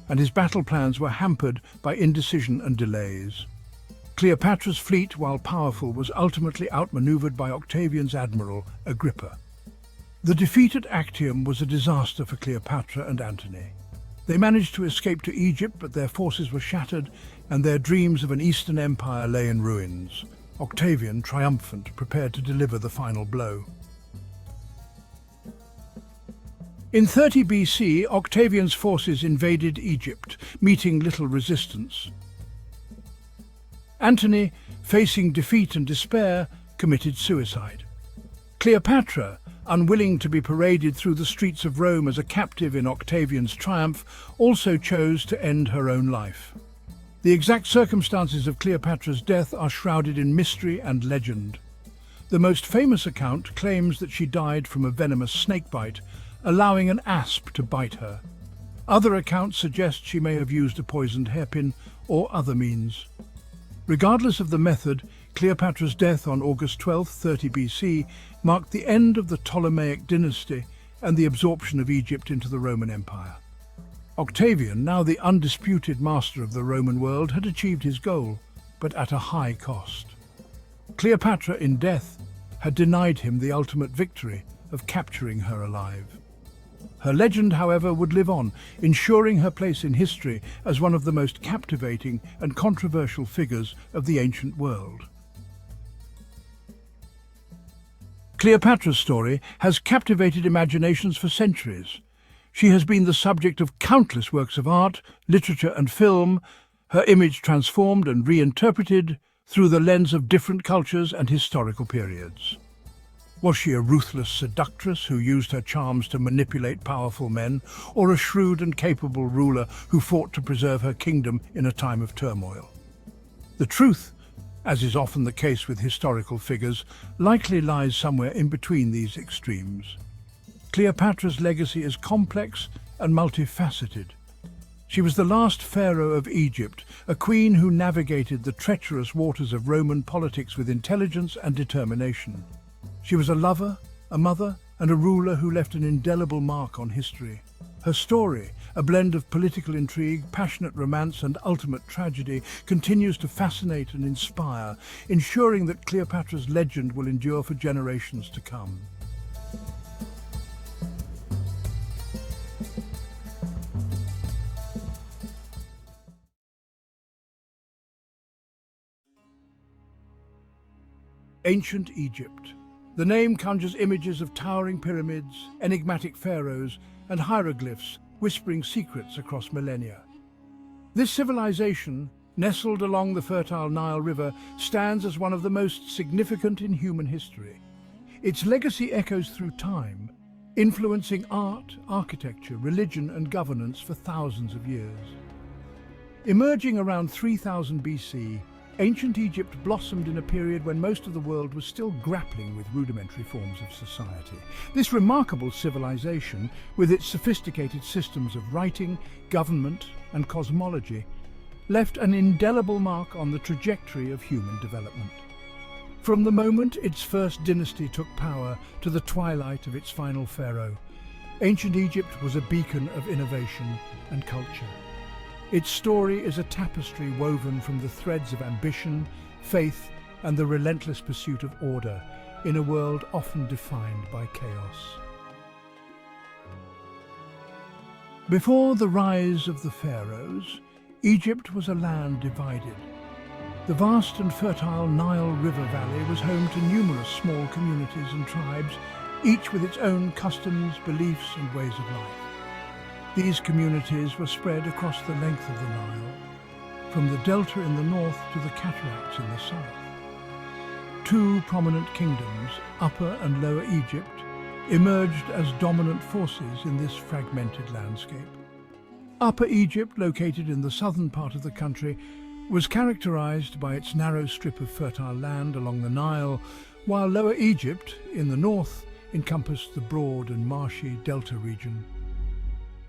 and his battle plans were hampered by indecision and delays. Cleopatra's fleet, while powerful, was ultimately outmaneuvered by Octavian's admiral, Agrippa. The defeat at Actium was a disaster for Cleopatra and Antony. They managed to escape to Egypt, but their forces were shattered and their dreams of an Eastern empire lay in ruins. Octavian, triumphant, prepared to deliver the final blow. In 30 BC, Octavian's forces invaded Egypt, meeting little resistance. Antony, facing defeat and despair, committed suicide. Cleopatra, unwilling to be paraded through the streets of Rome as a captive in Octavian's triumph, also chose to end her own life. The exact circumstances of Cleopatra's death are shrouded in mystery and legend. The most famous account claims that she died from a venomous snakebite, allowing an asp to bite her. Other accounts suggest she may have used a poisoned hairpin or other means. Regardless of the method, Cleopatra's death on August 12, 30 BC, marked the end of the Ptolemaic dynasty and the absorption of Egypt into the Roman Empire. Octavian, now the undisputed master of the Roman world, had achieved his goal, but at a high cost. Cleopatra, in death, had denied him the ultimate victory of capturing her alive. Her legend, however, would live on, ensuring her place in history as one of the most captivating and controversial figures of the ancient world. Cleopatra's story has captivated imaginations for centuries. She has been the subject of countless works of art, literature and film, her image transformed and reinterpreted through the lens of different cultures and historical periods. Was she a ruthless seductress who used her charms to manipulate powerful men, or a shrewd and capable ruler who fought to preserve her kingdom in a time of turmoil? The truth, as is often the case with historical figures, likely lies somewhere in between these extremes. Cleopatra's legacy is complex and multifaceted. She was the last pharaoh of Egypt, a queen who navigated the treacherous waters of Roman politics with intelligence and determination. She was a lover, a mother, and a ruler who left an indelible mark on history. Her story, a blend of political intrigue, passionate romance, and ultimate tragedy, continues to fascinate and inspire, ensuring that Cleopatra's legend will endure for generations to come. Ancient Egypt. The name conjures images of towering pyramids, enigmatic pharaohs, and hieroglyphs whispering secrets across millennia. This civilization, nestled along the fertile Nile River, stands as one of the most significant in human history. Its legacy echoes through time, influencing art, architecture, religion, and governance for thousands of years. Emerging around 3000 BC, ancient Egypt blossomed in a period when most of the world was still grappling with rudimentary forms of society. This remarkable civilization, with its sophisticated systems of writing, government, and cosmology, left an indelible mark on the trajectory of human development. From the moment its first dynasty took power to the twilight of its final pharaoh, ancient Egypt was a beacon of innovation and culture. Its story is a tapestry woven from the threads of ambition, faith, and the relentless pursuit of order in a world often defined by chaos. Before the rise of the pharaohs, Egypt was a land divided. The vast and fertile Nile River Valley was home to numerous small communities and tribes, each with its own customs, beliefs, and ways of life. These communities were spread across the length of the Nile, from the delta in the north to the cataracts in the south. Two prominent kingdoms, Upper and Lower Egypt, emerged as dominant forces in this fragmented landscape. Upper Egypt, located in the southern part of the country, was characterized by its narrow strip of fertile land along the Nile, while Lower Egypt, in the north, encompassed the broad and marshy delta region.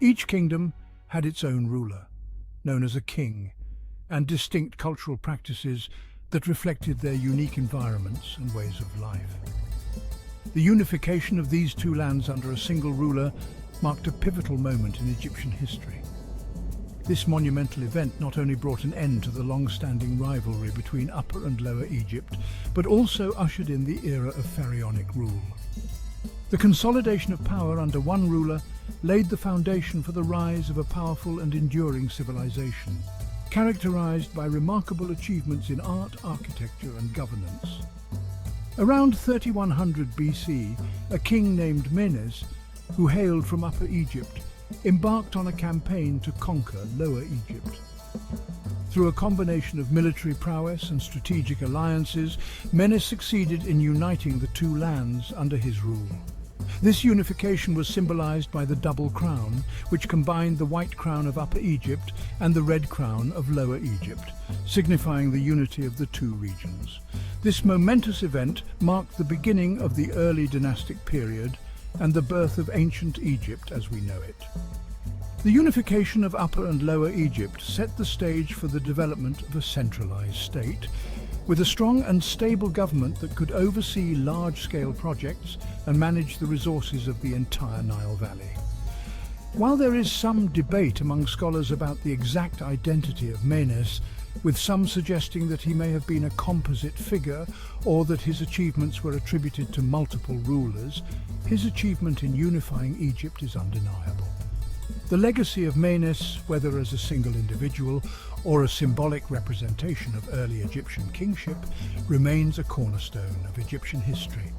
Each kingdom had its own ruler, known as a king, and distinct cultural practices that reflected their unique environments and ways of life. The unification of these two lands under a single ruler marked a pivotal moment in Egyptian history. This monumental event not only brought an end to the long-standing rivalry between Upper and Lower Egypt, but also ushered in the era of pharaonic rule. The consolidation of power under one ruler laid the foundation for the rise of a powerful and enduring civilization, characterized by remarkable achievements in art, architecture, and governance. Around 3100 BC, a king named Menes, who hailed from Upper Egypt, embarked on a campaign to conquer Lower Egypt. Through a combination of military prowess and strategic alliances, Menes succeeded in uniting the two lands under his rule. This unification was symbolized by the double crown, which combined the white crown of Upper Egypt and the red crown of Lower Egypt, signifying the unity of the two regions. This momentous event marked the beginning of the early dynastic period and the birth of ancient Egypt as we know it. The unification of Upper and Lower Egypt set the stage for the development of a centralized state, with a strong and stable government that could oversee large-scale projects and manage the resources of the entire Nile Valley. While there is some debate among scholars about the exact identity of Menes, with some suggesting that he may have been a composite figure or that his achievements were attributed to multiple rulers, his achievement in unifying Egypt is undeniable. The legacy of Menes, whether as a single individual or a symbolic representation of early Egyptian kingship, remains a cornerstone of Egyptian history.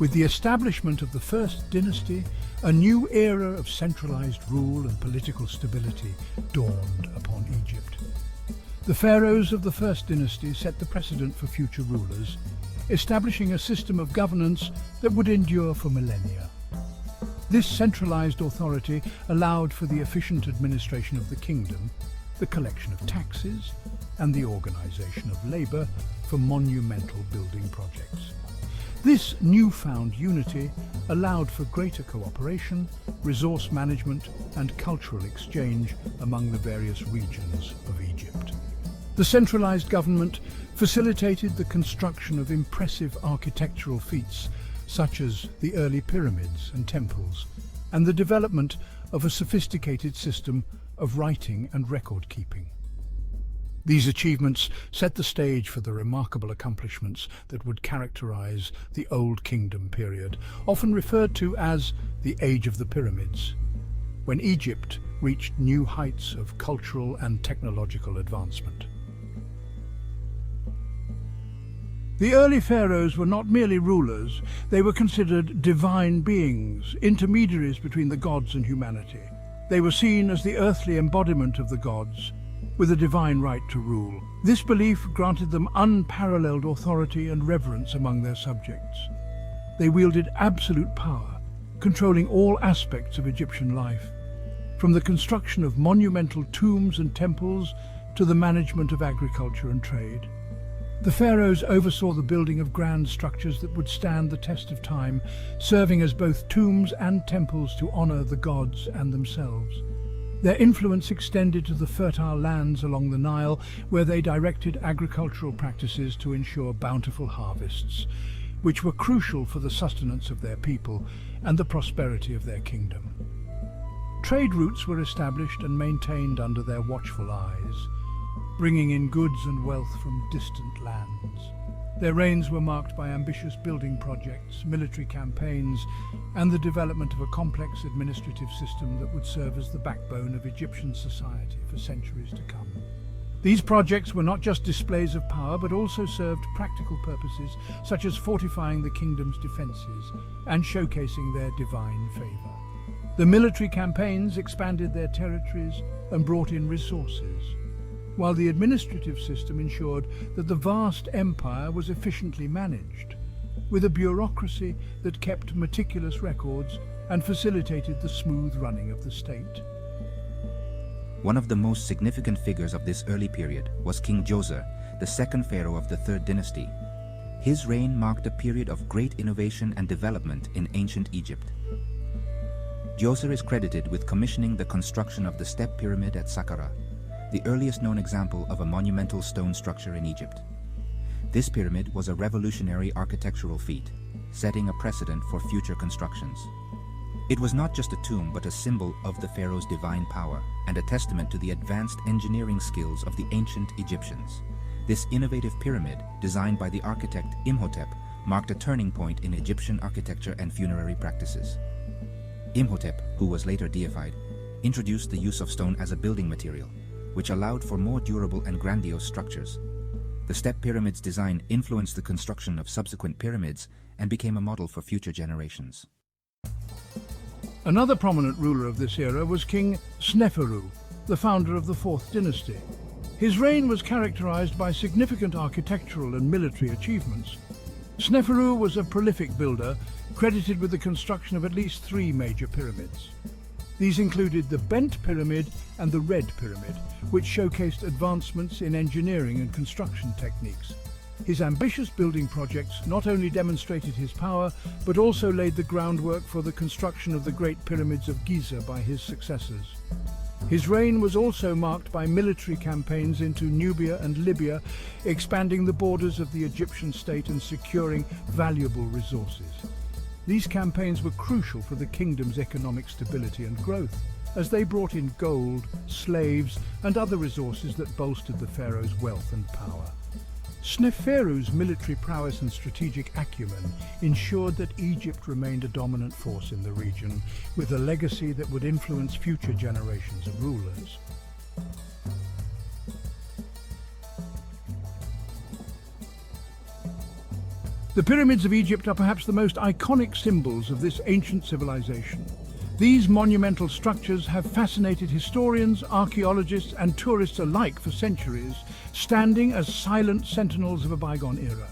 With the establishment of the First Dynasty, a new era of centralized rule and political stability dawned upon Egypt. The pharaohs of the First Dynasty set the precedent for future rulers, establishing a system of governance that would endure for millennia. This centralized authority allowed for the efficient administration of the kingdom, the collection of taxes, and the organization of labor for monumental building projects. This newfound unity allowed for greater cooperation, resource management, and cultural exchange among the various regions of Egypt. The centralized government facilitated the construction of impressive architectural feats such as the early pyramids and temples, and the development of a sophisticated system of writing and record-keeping. These achievements set the stage for the remarkable accomplishments that would characterize the Old Kingdom period, often referred to as the Age of the Pyramids, when Egypt reached new heights of cultural and technological advancement. The early pharaohs were not merely rulers, they were considered divine beings, intermediaries between the gods and humanity. They were seen as the earthly embodiment of the gods, with a divine right to rule. This belief granted them unparalleled authority and reverence among their subjects. They wielded absolute power, controlling all aspects of Egyptian life, from the construction of monumental tombs and temples to the management of agriculture and trade. The pharaohs oversaw the building of grand structures that would stand the test of time, serving as both tombs and temples to honor the gods and themselves. Their influence extended to the fertile lands along the Nile, where they directed agricultural practices to ensure bountiful harvests, which were crucial for the sustenance of their people and the prosperity of their kingdom. Trade routes were established and maintained under their watchful eyes, bringing in goods and wealth from distant lands. Their reigns were marked by ambitious building projects, military campaigns, and the development of a complex administrative system that would serve as the backbone of Egyptian society for centuries to come. These projects were not just displays of power, but also served practical purposes, such as fortifying the kingdom's defenses and showcasing their divine favor. The military campaigns expanded their territories and brought in resources, while the administrative system ensured that the vast empire was efficiently managed, with a bureaucracy that kept meticulous records and facilitated the smooth running of the state. One of the most significant figures of this early period was King Djoser, the second pharaoh of the Third Dynasty. His reign marked a period of great innovation and development in ancient Egypt. Djoser is credited with commissioning the construction of the Step Pyramid at Saqqara, the earliest known example of a monumental stone structure in Egypt. This pyramid was a revolutionary architectural feat, setting a precedent for future constructions. It was not just a tomb but a symbol of the pharaoh's divine power and a testament to the advanced engineering skills of the ancient Egyptians. This innovative pyramid, designed by the architect Imhotep, marked a turning point in Egyptian architecture and funerary practices. Imhotep, who was later deified, introduced the use of stone as a building material, which allowed for more durable and grandiose structures. The step pyramid's design influenced the construction of subsequent pyramids and became a model for future generations. Another prominent ruler of this era was King Sneferu, the founder of the Fourth Dynasty. His reign was characterized by significant architectural and military achievements. Sneferu was a prolific builder, credited with the construction of at least 3 major pyramids. These included the Bent Pyramid and the Red Pyramid, which showcased advancements in engineering and construction techniques. His ambitious building projects not only demonstrated his power, but also laid the groundwork for the construction of the Great Pyramids of Giza by his successors. His reign was also marked by military campaigns into Nubia and Libya, expanding the borders of the Egyptian state and securing valuable resources. These campaigns were crucial for the kingdom's economic stability and growth, as they brought in gold, slaves, and other resources that bolstered the pharaoh's wealth and power. Sneferu's military prowess and strategic acumen ensured that Egypt remained a dominant force in the region, with a legacy that would influence future generations of rulers. The pyramids of Egypt are perhaps the most iconic symbols of this ancient civilization. These monumental structures have fascinated historians, archaeologists, and tourists alike for centuries, standing as silent sentinels of a bygone era.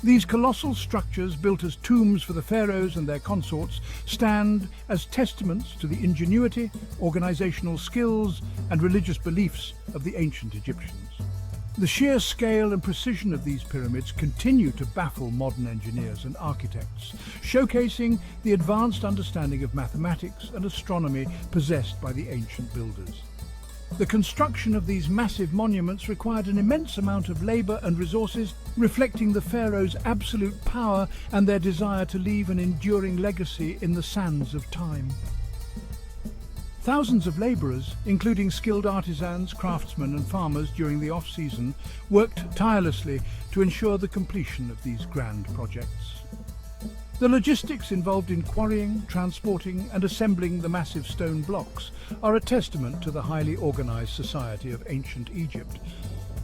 These colossal structures, built as tombs for the pharaohs and their consorts, stand as testaments to the ingenuity, organizational skills, and religious beliefs of the ancient Egyptians. The sheer scale and precision of these pyramids continue to baffle modern engineers and architects, showcasing the advanced understanding of mathematics and astronomy possessed by the ancient builders. The construction of these massive monuments required an immense amount of labor and resources, reflecting the pharaohs' absolute power and their desire to leave an enduring legacy in the sands of time. Thousands of laborers, including skilled artisans, craftsmen and farmers during the off-season, worked tirelessly to ensure the completion of these grand projects. The logistics involved in quarrying, transporting and assembling the massive stone blocks are a testament to the highly organized society of ancient Egypt.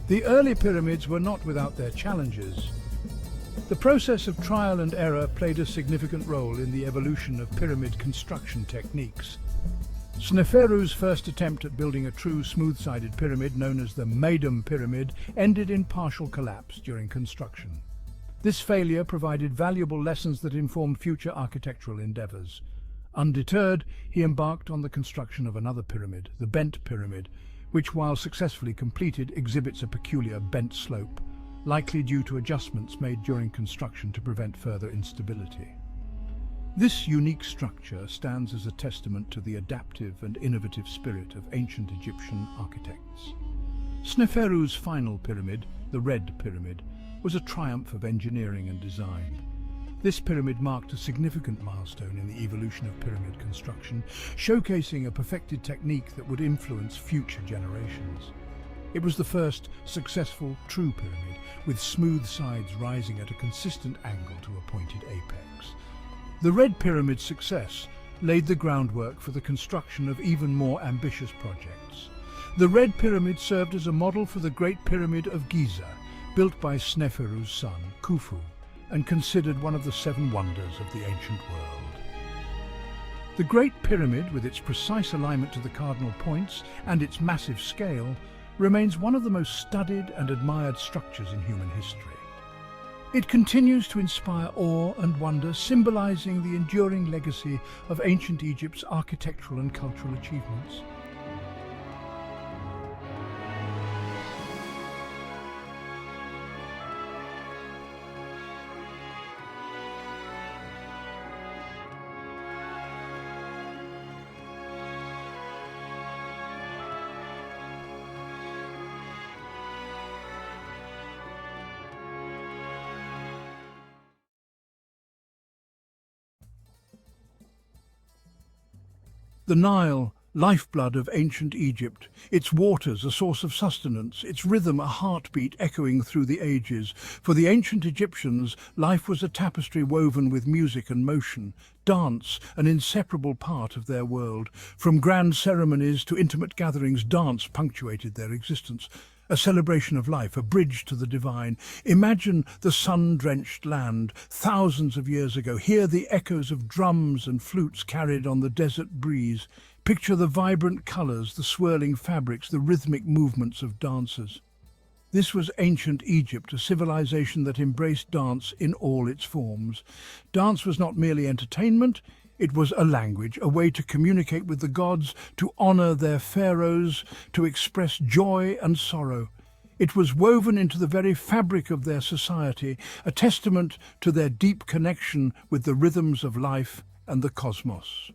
The early pyramids were not without their challenges. The process of trial and error played a significant role in the evolution of pyramid construction techniques. Sneferu's first attempt at building a true smooth-sided pyramid, known as the Maidum Pyramid, ended in partial collapse during construction. This failure provided valuable lessons that informed future architectural endeavors. Undeterred, he embarked on the construction of another pyramid, the Bent Pyramid, which, while successfully completed, exhibits a peculiar bent slope, likely due to adjustments made during construction to prevent further instability. This unique structure stands as a testament to the adaptive and innovative spirit of ancient Egyptian architects. Sneferu's final pyramid, the Red Pyramid, was a triumph of engineering and design. This pyramid marked a significant milestone in the evolution of pyramid construction, showcasing a perfected technique that would influence future generations. It was the first successful true pyramid, with smooth sides rising at a consistent angle to a pointed apex. The Red Pyramid's success laid the groundwork for the construction of even more ambitious projects. The Red Pyramid served as a model for the Great Pyramid of Giza, built by Sneferu's son, Khufu, and considered one of the 7 wonders of the ancient world. The Great Pyramid, with its precise alignment to the cardinal points and its massive scale, remains one of the most studied and admired structures in human history. It continues to inspire awe and wonder, symbolizing the enduring legacy of ancient Egypt's architectural and cultural achievements. The Nile, lifeblood of ancient Egypt, its waters a source of sustenance, its rhythm a heartbeat echoing through the ages. For the ancient Egyptians, life was a tapestry woven with music and motion, dance an inseparable part of their world. From grand ceremonies to intimate gatherings, dance punctuated their existence. A celebration of life, a bridge to the divine. Imagine the sun-drenched land thousands of years ago. Hear the echoes of drums and flutes carried on the desert breeze. Picture the vibrant colours, the swirling fabrics, the rhythmic movements of dancers. This was ancient Egypt, a civilization that embraced dance in all its forms. Dance was not merely entertainment, it was a language, a way to communicate with the gods, to honour their pharaohs, to express joy and sorrow. It was woven into the very fabric of their society, a testament to their deep connection with the rhythms of life and the cosmos.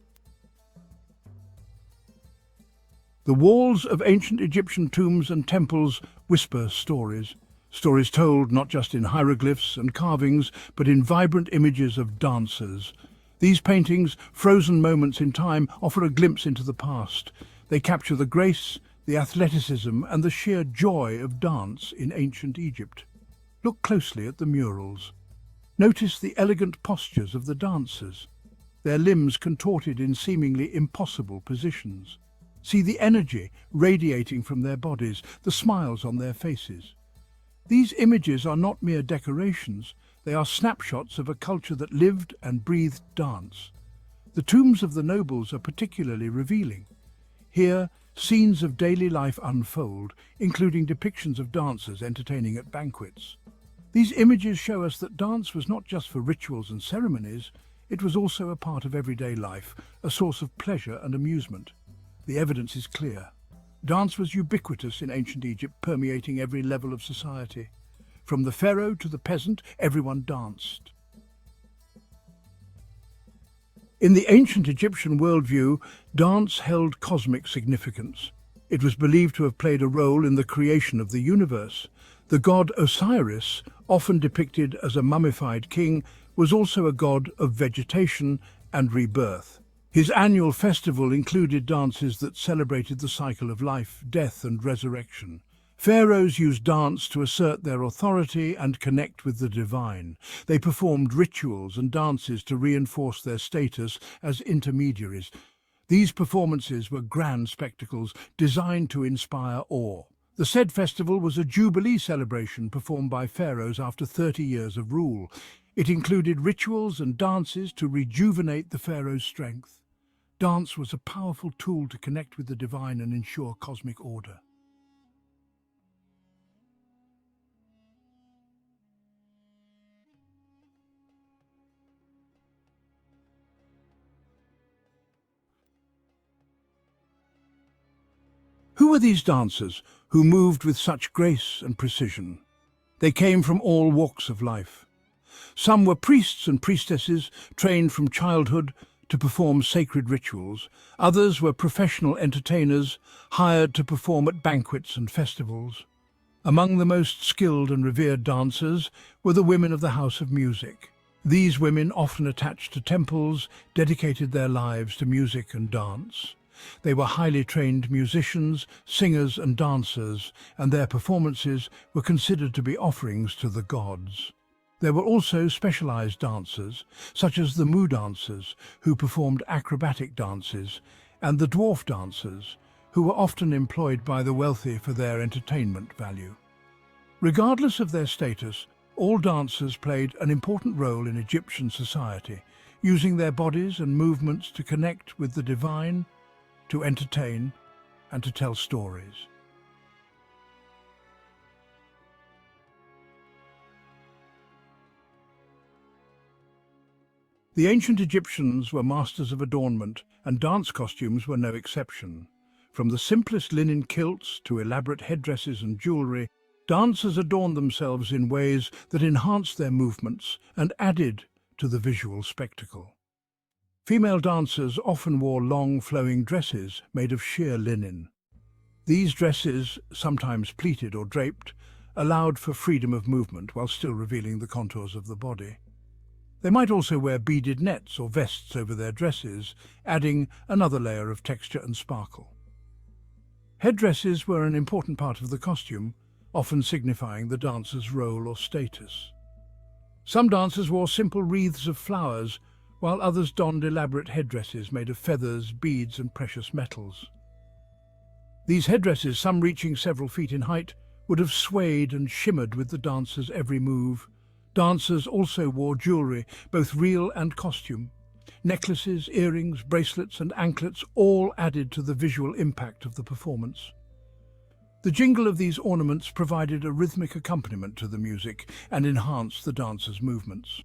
The walls of ancient Egyptian tombs and temples whisper stories. Stories told not just in hieroglyphs and carvings, but in vibrant images of dancers. These paintings, frozen moments in time, offer a glimpse into the past. They capture the grace, the athleticism, and the sheer joy of dance in ancient Egypt. Look closely at the murals. Notice the elegant postures of the dancers, their limbs contorted in seemingly impossible positions. See the energy radiating from their bodies, the smiles on their faces. These images are not mere decorations, they are snapshots of a culture that lived and breathed dance. The tombs of the nobles are particularly revealing. Here, scenes of daily life unfold, including depictions of dancers entertaining at banquets. These images show us that dance was not just for rituals and ceremonies, it was also a part of everyday life, a source of pleasure and amusement. The evidence is clear. Dance was ubiquitous in ancient Egypt, permeating every level of society. From the pharaoh to the peasant, everyone danced. In the ancient Egyptian worldview, dance held cosmic significance. It was believed to have played a role in the creation of the universe. The god Osiris, often depicted as a mummified king, was also a god of vegetation and rebirth. His annual festival included dances that celebrated the cycle of life, death, and resurrection. Pharaohs used dance to assert their authority and connect with the divine. They performed rituals and dances to reinforce their status as intermediaries. These performances were grand spectacles designed to inspire awe. The said festival was a jubilee celebration performed by pharaohs after 30 years of rule. It included rituals and dances to rejuvenate the pharaoh's strength. Dance was a powerful tool to connect with the divine and ensure cosmic order. Who were these dancers who moved with such grace and precision? They came from all walks of life. Some were priests and priestesses trained from childhood to perform sacred rituals. Others were professional entertainers hired to perform at banquets and festivals. Among the most skilled and revered dancers were the women of the House of Music. These women, often attached to temples, dedicated their lives to music and dance. They were highly trained musicians, singers and dancers, and their performances were considered to be offerings to the gods. There were also specialized dancers, such as the Mu dancers, who performed acrobatic dances, and the dwarf dancers, who were often employed by the wealthy for their entertainment value. Regardless of their status, all dancers played an important role in Egyptian society, using their bodies and movements to connect with the divine, to entertain, and to tell stories. The ancient Egyptians were masters of adornment, and dance costumes were no exception. From the simplest linen kilts to elaborate headdresses and jewelry, dancers adorned themselves in ways that enhanced their movements and added to the visual spectacle. Female dancers often wore long, flowing dresses made of sheer linen. These dresses, sometimes pleated or draped, allowed for freedom of movement while still revealing the contours of the body. They might also wear beaded nets or vests over their dresses, adding another layer of texture and sparkle. Headdresses were an important part of the costume, often signifying the dancer's role or status. Some dancers wore simple wreaths of flowers, while others donned elaborate headdresses made of feathers, beads, and precious metals. These headdresses, some reaching several feet in height, would have swayed and shimmered with the dancer's every move. Dancers also wore jewelry, both real and costume. Necklaces, earrings, bracelets, and anklets all added to the visual impact of the performance. The jingle of these ornaments provided a rhythmic accompaniment to the music and enhanced the dancer's movements.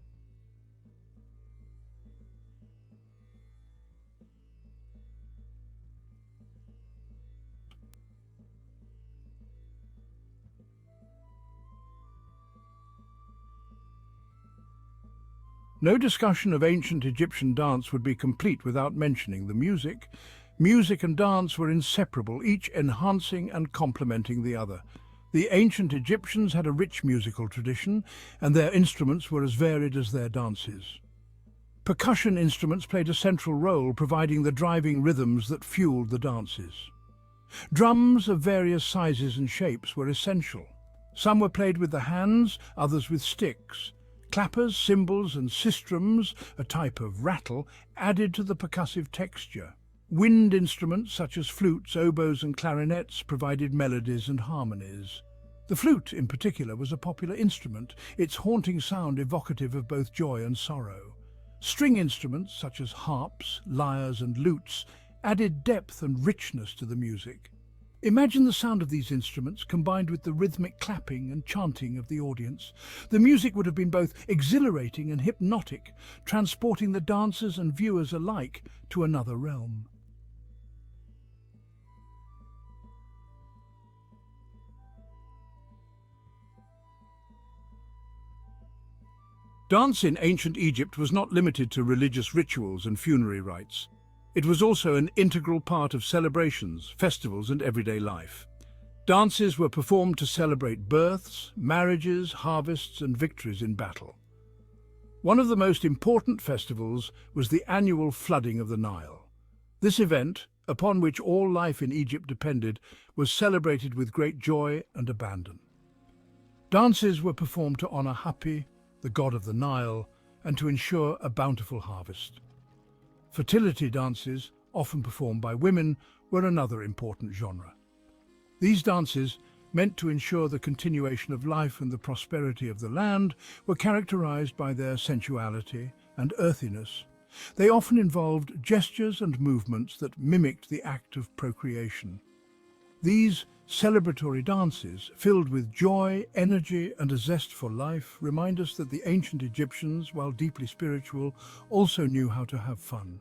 No discussion of ancient Egyptian dance would be complete without mentioning the music. Music and dance were inseparable, each enhancing and complementing the other. The ancient Egyptians had a rich musical tradition, and their instruments were as varied as their dances. Percussion instruments played a central role, providing the driving rhythms that fueled the dances. Drums of various sizes and shapes were essential. Some were played with the hands, others with sticks. Clappers, cymbals, and sistrums, a type of rattle, added to the percussive texture. Wind instruments such as flutes, oboes, and clarinets provided melodies and harmonies. The flute, in particular, was a popular instrument, its haunting sound evocative of both joy and sorrow. String instruments such as harps, lyres, and lutes added depth and richness to the music. Imagine the sound of these instruments combined with the rhythmic clapping and chanting of the audience. The music would have been both exhilarating and hypnotic, transporting the dancers and viewers alike to another realm. Dance in ancient Egypt was not limited to religious rituals and funerary rites. It was also an integral part of celebrations, festivals, and everyday life. Dances were performed to celebrate births, marriages, harvests, and victories in battle. One of the most important festivals was the annual flooding of the Nile. This event, upon which all life in Egypt depended, was celebrated with great joy and abandon. Dances were performed to honor Hapi, the god of the Nile, and to ensure a bountiful harvest. Fertility dances, often performed by women, were another important genre. These dances, meant to ensure the continuation of life and the prosperity of the land, were characterized by their sensuality and earthiness. They often involved gestures and movements that mimicked the act of procreation. These celebratory dances, filled with joy, energy, and a zest for life, remind us that the ancient Egyptians, while deeply spiritual, also knew how to have fun.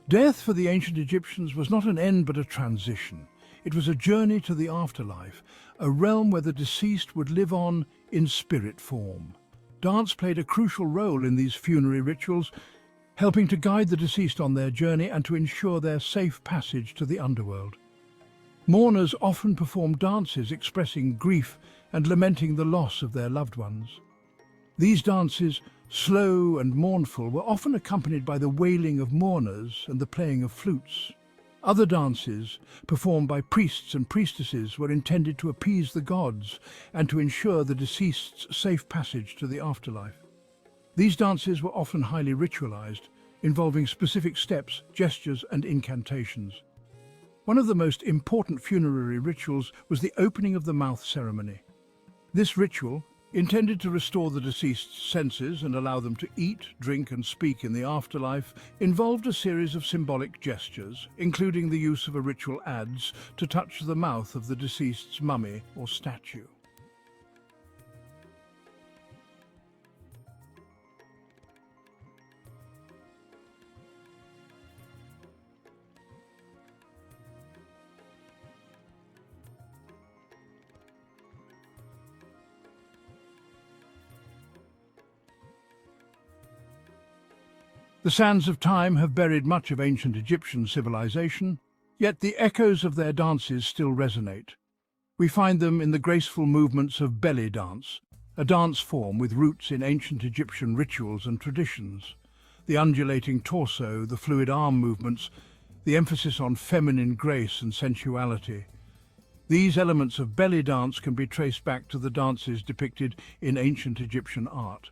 Death for the ancient Egyptians was not an end but a transition. It was a journey to the afterlife, a realm where the deceased would live on in spirit form. Dance played a crucial role in these funerary rituals, helping to guide the deceased on their journey and to ensure their safe passage to the underworld. Mourners often performed dances expressing grief and lamenting the loss of their loved ones. These dances, slow and mournful, were often accompanied by the wailing of mourners and the playing of flutes. Other dances, performed by priests and priestesses, were intended to appease the gods and to ensure the deceased's safe passage to the afterlife. These dances were often highly ritualized, involving specific steps, gestures, and incantations. One of the most important funerary rituals was the opening of the mouth ceremony. This ritual, intended to restore the deceased's senses and allow them to eat, drink, and speak in the afterlife, involved a series of symbolic gestures, including the use of a ritual adze to touch the mouth of the deceased's mummy or statue. The sands of time have buried much of ancient Egyptian civilization, yet the echoes of their dances still resonate. We find them in the graceful movements of belly dance, a dance form with roots in ancient Egyptian rituals and traditions. The undulating torso, the fluid arm movements, the emphasis on feminine grace and sensuality. These elements of belly dance can be traced back to the dances depicted in ancient Egyptian art.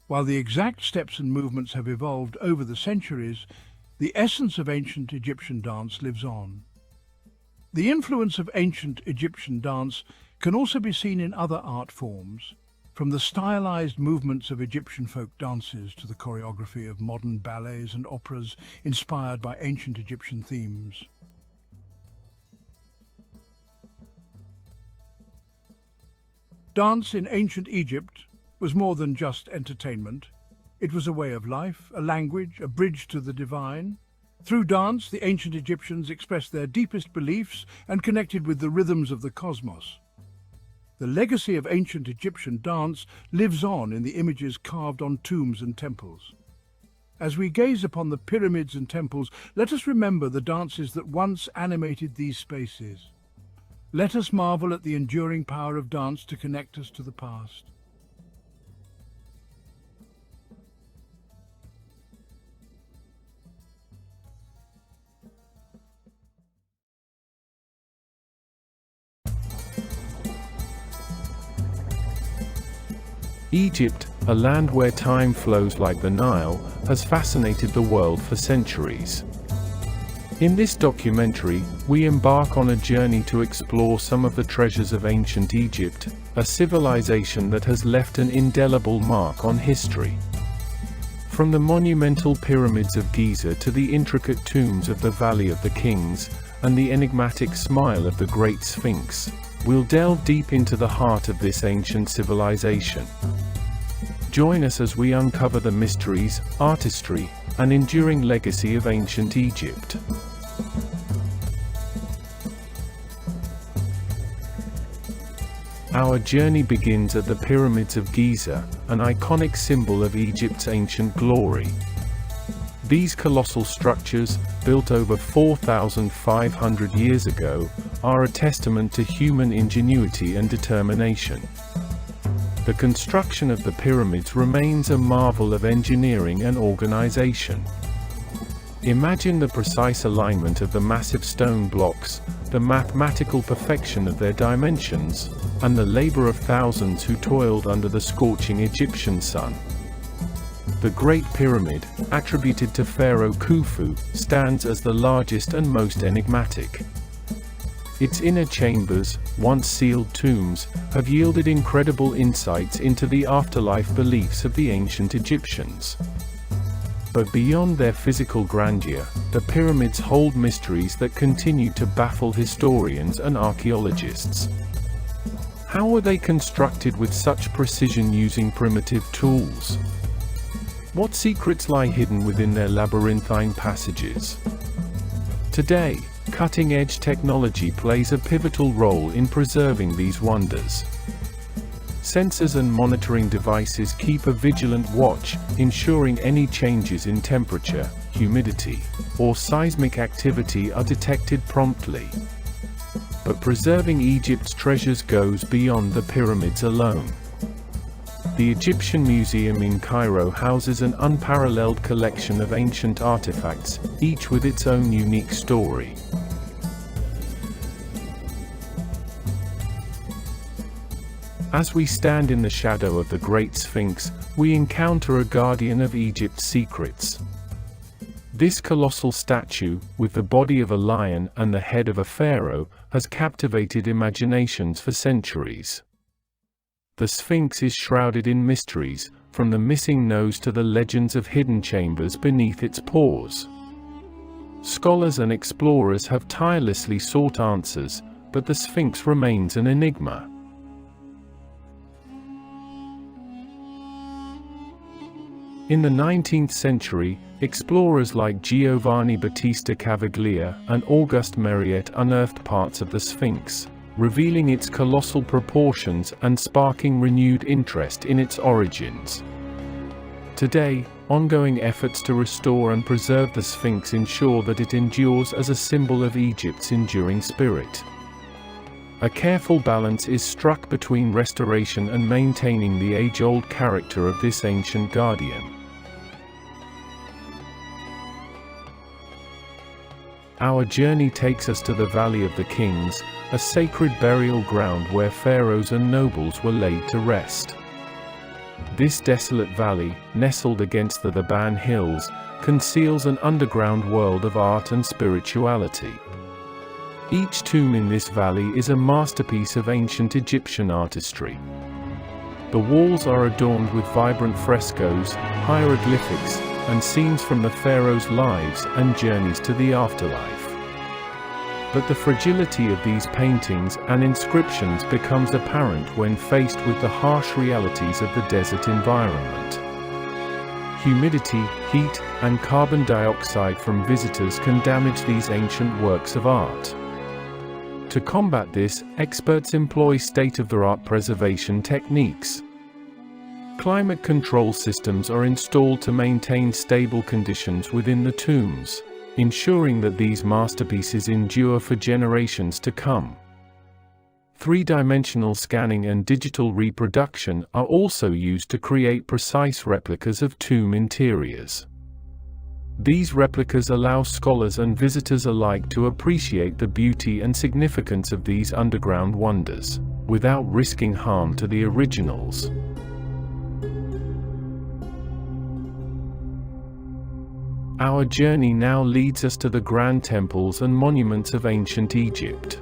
While the exact steps and movements have evolved over the centuries, the essence of ancient Egyptian dance lives on. The influence of ancient Egyptian dance can also be seen in other art forms, from the stylized movements of Egyptian folk dances to the choreography of modern ballets and operas inspired by ancient Egyptian themes. Dance in ancient Egypt was more than just entertainment. It was a way of life, a language, a bridge to the divine. Through dance, the ancient Egyptians expressed their deepest beliefs and connected with the rhythms of the cosmos. The legacy of ancient Egyptian dance lives on in the images carved on tombs and temples. As we gaze upon the pyramids and temples, let us remember the dances that once animated these spaces. Let us marvel at the enduring power of dance to connect us to the past. Egypt, a land where time flows like the Nile, has fascinated the world for centuries. In this documentary, we embark on a journey to explore some of the treasures of ancient Egypt, a civilization that has left an indelible mark on history. From the monumental pyramids of Giza to the intricate tombs of the Valley of the Kings, and the enigmatic smile of the Great Sphinx, we'll delve deep into the heart of this ancient civilization. Join us as we uncover the mysteries, artistry, and enduring legacy of ancient Egypt. Our journey begins at the Pyramids of Giza, an iconic symbol of Egypt's ancient glory. These colossal structures, built over 4,500 years ago, are a testament to human ingenuity and determination. The construction of the pyramids remains a marvel of engineering and organization. Imagine the precise alignment of the massive stone blocks, the mathematical perfection of their dimensions, and the labor of thousands who toiled under the scorching Egyptian sun. The Great Pyramid, attributed to Pharaoh Khufu, stands as the largest and most enigmatic. Its inner chambers, once sealed tombs, have yielded incredible insights into the afterlife beliefs of the ancient Egyptians. But beyond their physical grandeur, the pyramids hold mysteries that continue to baffle historians and archaeologists. How were they constructed with such precision using primitive tools? What secrets lie hidden within their labyrinthine passages? Today, cutting-edge technology plays a pivotal role in preserving these wonders. Sensors and monitoring devices keep a vigilant watch, ensuring any changes in temperature, humidity, or seismic activity are detected promptly. But preserving Egypt's treasures goes beyond the pyramids alone. The Egyptian Museum in Cairo houses an unparalleled collection of ancient artifacts, each with its own unique story. As we stand in the shadow of the Great Sphinx, we encounter a guardian of Egypt's secrets. This colossal statue, with the body of a lion and the head of a pharaoh, has captivated imaginations for centuries. The Sphinx is shrouded in mysteries, from the missing nose to the legends of hidden chambers beneath its paws. Scholars and explorers have tirelessly sought answers, but the Sphinx remains an enigma. In the 19th century, explorers like Giovanni Battista Caviglia and Auguste Mariette unearthed parts of the Sphinx, revealing its colossal proportions and sparking renewed interest in its origins. Today, ongoing efforts to restore and preserve the Sphinx ensure that it endures as a symbol of Egypt's enduring spirit. A careful balance is struck between restoration and maintaining the age-old character of this ancient guardian. Our journey takes us to the Valley of the Kings, a sacred burial ground where pharaohs and nobles were laid to rest. This desolate valley, nestled against the Theban hills, conceals an underground world of art and spirituality. Each tomb in this valley is a masterpiece of ancient Egyptian artistry. The walls are adorned with vibrant frescoes, hieroglyphics, and scenes from the pharaohs' lives and journeys to the afterlife. But the fragility of these paintings and inscriptions becomes apparent when faced with the harsh realities of the desert environment. Humidity, heat, and carbon dioxide from visitors can damage these ancient works of art. To combat this, experts employ state-of-the-art preservation techniques. Climate control systems are installed to maintain stable conditions within the tombs, ensuring that these masterpieces endure for generations to come. Three-dimensional scanning and digital reproduction are also used to create precise replicas of tomb interiors. These replicas allow scholars and visitors alike to appreciate the beauty and significance of these underground wonders, without risking harm to the originals. Our journey now leads us to the grand temples and monuments of ancient Egypt.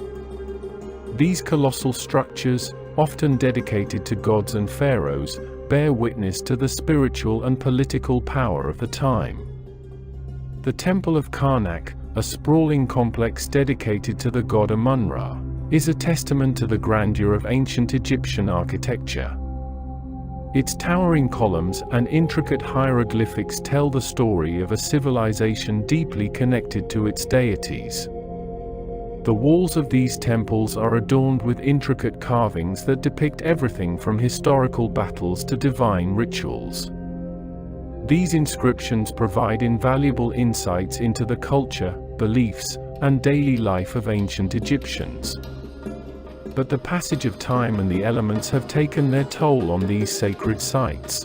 These colossal structures, often dedicated to gods and pharaohs, bear witness to the spiritual and political power of the time. The Temple of Karnak, a sprawling complex dedicated to the god Amun-Ra, is a testament to the grandeur of ancient Egyptian architecture. Its towering columns and intricate hieroglyphics tell the story of a civilization deeply connected to its deities. The walls of these temples are adorned with intricate carvings that depict everything from historical battles to divine rituals. These inscriptions provide invaluable insights into the culture, beliefs, and daily life of ancient Egyptians. But the passage of time and the elements have taken their toll on these sacred sites.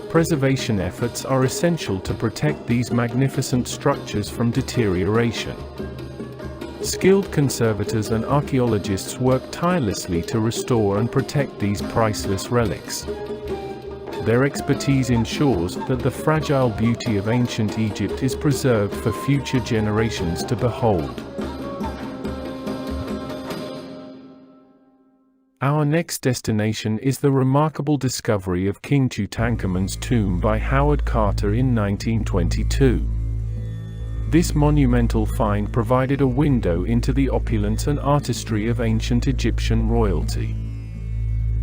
Preservation efforts are essential to protect these magnificent structures from deterioration. Skilled conservators and archaeologists work tirelessly to restore and protect these priceless relics. Their expertise ensures that the fragile beauty of ancient Egypt is preserved for future generations to behold. Our next destination is the remarkable discovery of King Tutankhamun's tomb by Howard Carter in 1922. This monumental find provided a window into the opulence and artistry of ancient Egyptian royalty.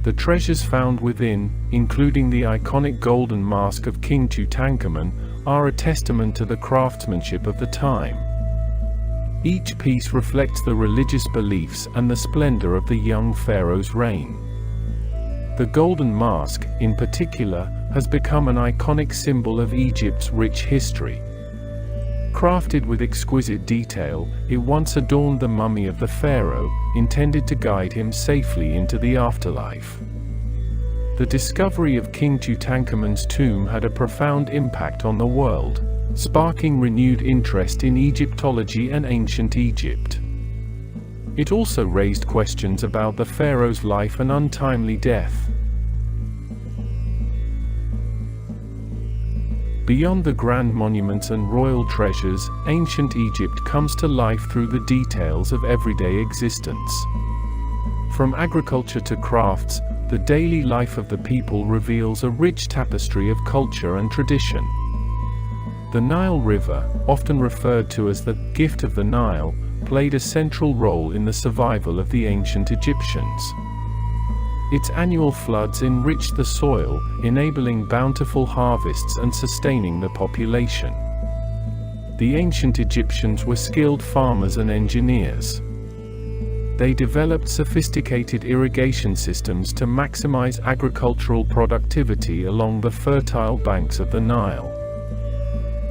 The treasures found within, including the iconic golden mask of King Tutankhamun, are a testament to the craftsmanship of the time. Each piece reflects the religious beliefs and the splendor of the young pharaoh's reign. The golden mask, in particular, has become an iconic symbol of Egypt's rich history. Crafted with exquisite detail, it once adorned the mummy of the pharaoh, intended to guide him safely into the afterlife. The discovery of King Tutankhamun's tomb had a profound impact on the world, sparking renewed interest in Egyptology and ancient Egypt. It also raised questions about the pharaoh's life and untimely death. Beyond the grand monuments and royal treasures, ancient Egypt comes to life through the details of everyday existence. From agriculture to crafts, the daily life of the people reveals a rich tapestry of culture and tradition. The Nile River, often referred to as the gift of the Nile, played a central role in the survival of the ancient Egyptians. Its annual floods enriched the soil, enabling bountiful harvests and sustaining the population. The ancient Egyptians were skilled farmers and engineers. They developed sophisticated irrigation systems to maximize agricultural productivity along the fertile banks of the Nile.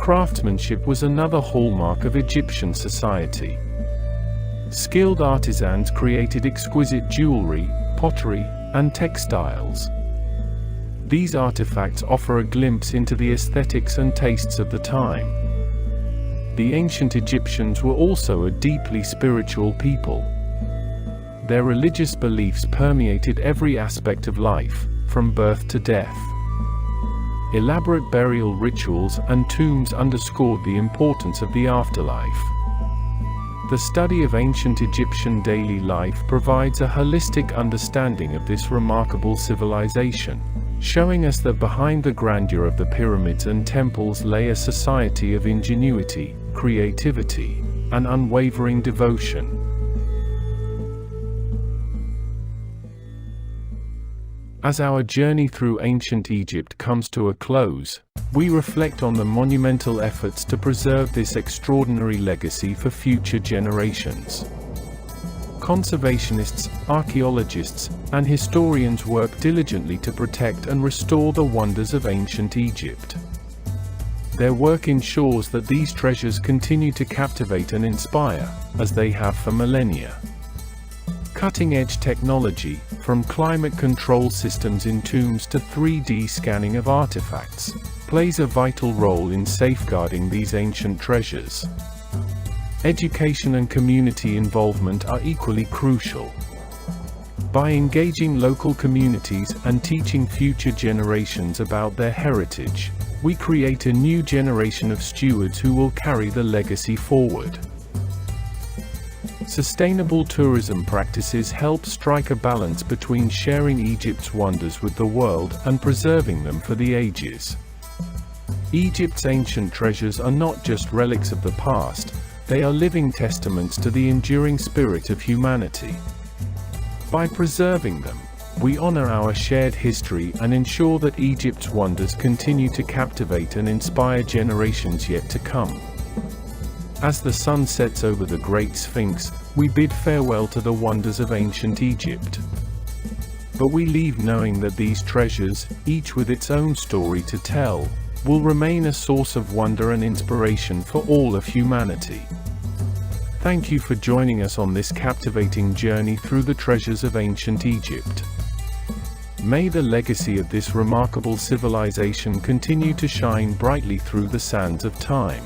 Craftsmanship was another hallmark of Egyptian society. Skilled artisans created exquisite jewelry, pottery, and textiles. These artifacts offer a glimpse into the aesthetics and tastes of the time. The ancient Egyptians were also a deeply spiritual people. Their religious beliefs permeated every aspect of life, from birth to death. Elaborate burial rituals and tombs underscored the importance of the afterlife. The study of ancient Egyptian daily life provides a holistic understanding of this remarkable civilization, showing us that behind the grandeur of the pyramids and temples lay a society of ingenuity, creativity, and unwavering devotion. As our journey through ancient Egypt comes to a close, we reflect on the monumental efforts to preserve this extraordinary legacy for future generations. Conservationists, archaeologists, and historians work diligently to protect and restore the wonders of ancient Egypt. Their work ensures that these treasures continue to captivate and inspire, as they have for millennia. Cutting-edge technology, from climate control systems in tombs to 3D scanning of artifacts, plays a vital role in safeguarding these ancient treasures. Education and community involvement are equally crucial. By engaging local communities and teaching future generations about their heritage, we create a new generation of stewards who will carry the legacy forward. Sustainable tourism practices help strike a balance between sharing Egypt's wonders with the world and preserving them for the ages. Egypt's ancient treasures are not just relics of the past, they are living testaments to the enduring spirit of humanity. By preserving them, we honor our shared history and ensure that Egypt's wonders continue to captivate and inspire generations yet to come. As the sun sets over the Great Sphinx, we bid farewell to the wonders of ancient Egypt. But we leave knowing that these treasures, each with its own story to tell, will remain a source of wonder and inspiration for all of humanity. Thank you for joining us on this captivating journey through the treasures of ancient Egypt. May the legacy of this remarkable civilization continue to shine brightly through the sands of time.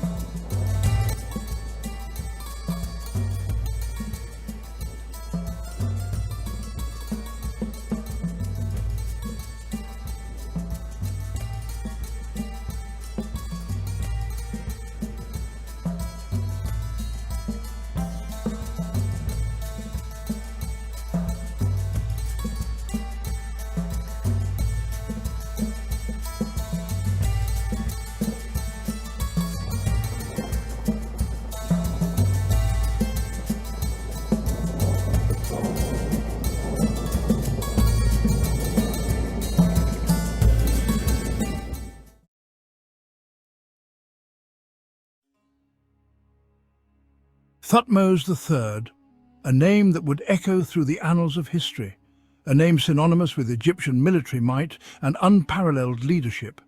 Thutmose III, a name that would echo through the annals of history, a name synonymous with Egyptian military might and unparalleled leadership.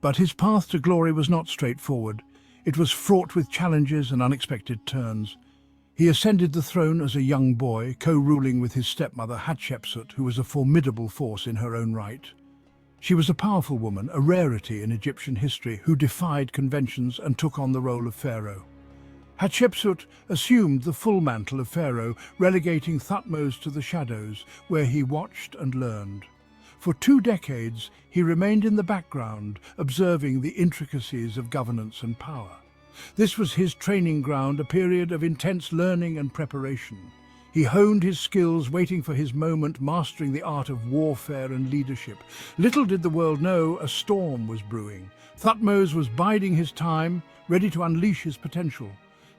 But his path to glory was not straightforward. It was fraught with challenges and unexpected turns. He ascended the throne as a young boy, co-ruling with his stepmother Hatshepsut, who was a formidable force in her own right. She was a powerful woman, a rarity in Egyptian history, who defied conventions and took on the role of pharaoh. Hatshepsut assumed the full mantle of pharaoh, relegating Thutmose to the shadows, where he watched and learned. For 2 decades, he remained in the background, observing the intricacies of governance and power. This was his training ground, a period of intense learning and preparation. He honed his skills, waiting for his moment, mastering the art of warfare and leadership. Little did the world know a storm was brewing. Thutmose was biding his time, ready to unleash his potential.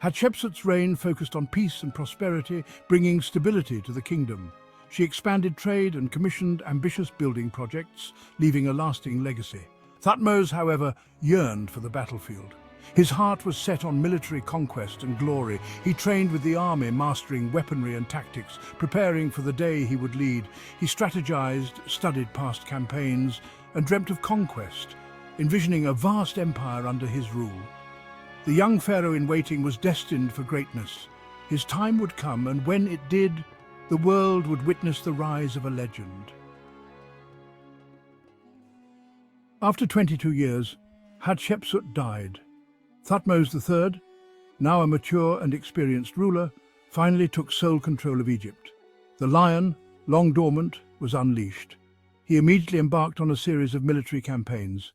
Hatshepsut's reign focused on peace and prosperity, bringing stability to the kingdom. She expanded trade and commissioned ambitious building projects, leaving a lasting legacy. Thutmose, however, yearned for the battlefield. His heart was set on military conquest and glory. He trained with the army, mastering weaponry and tactics, preparing for the day he would lead. He strategized, studied past campaigns, and dreamt of conquest, envisioning a vast empire under his rule. The young pharaoh in waiting was destined for greatness. His time would come, and when it did, the world would witness the rise of a legend. After 22 years, Hatshepsut died. Thutmose III, now a mature and experienced ruler, finally took sole control of Egypt. The lion, long dormant, was unleashed. He immediately embarked on a series of military campaigns.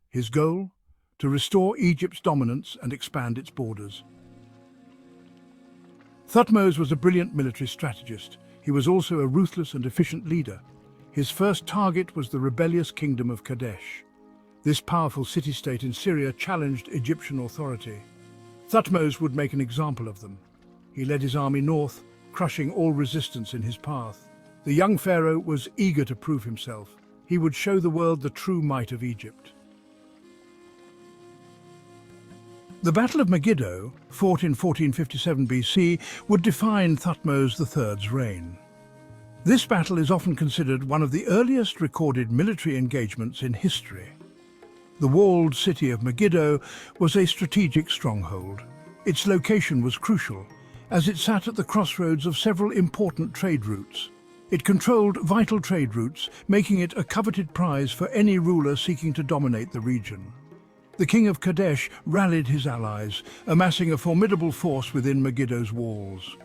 His goal? To restore Egypt's dominance and expand its borders. Thutmose was a brilliant military strategist. He was also a ruthless and efficient leader. His first target was the rebellious kingdom of Kadesh. This powerful city-state in Syria challenged Egyptian authority. Thutmose would make an example of them. He led his army north, crushing all resistance in his path. The young pharaoh was eager to prove himself. He would show the world the true might of Egypt. The Battle of Megiddo, fought in 1457 BC, would define Thutmose III's reign. This battle is often considered one of the earliest recorded military engagements in history. The walled city of Megiddo was a strategic stronghold. Its location was crucial, as it sat at the crossroads of several important trade routes. It controlled vital trade routes, making it a coveted prize for any ruler seeking to dominate the region. The king of Kadesh rallied his allies, amassing a formidable force within Megiddo's walls.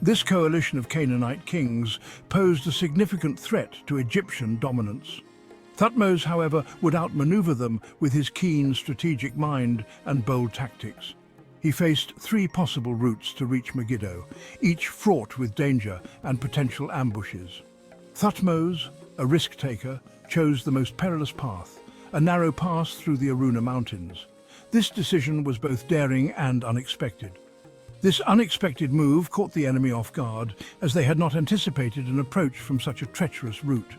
This coalition of Canaanite kings posed a significant threat to Egyptian dominance. Thutmose, however, would outmaneuver them with his keen strategic mind and bold tactics. He faced three possible routes to reach Megiddo, each fraught with danger and potential ambushes. Thutmose, a risk-taker, chose the most perilous path, a narrow pass through the Aruna Mountains. This decision was both daring and unexpected. This unexpected move caught the enemy off guard, as they had not anticipated an approach from such a treacherous route.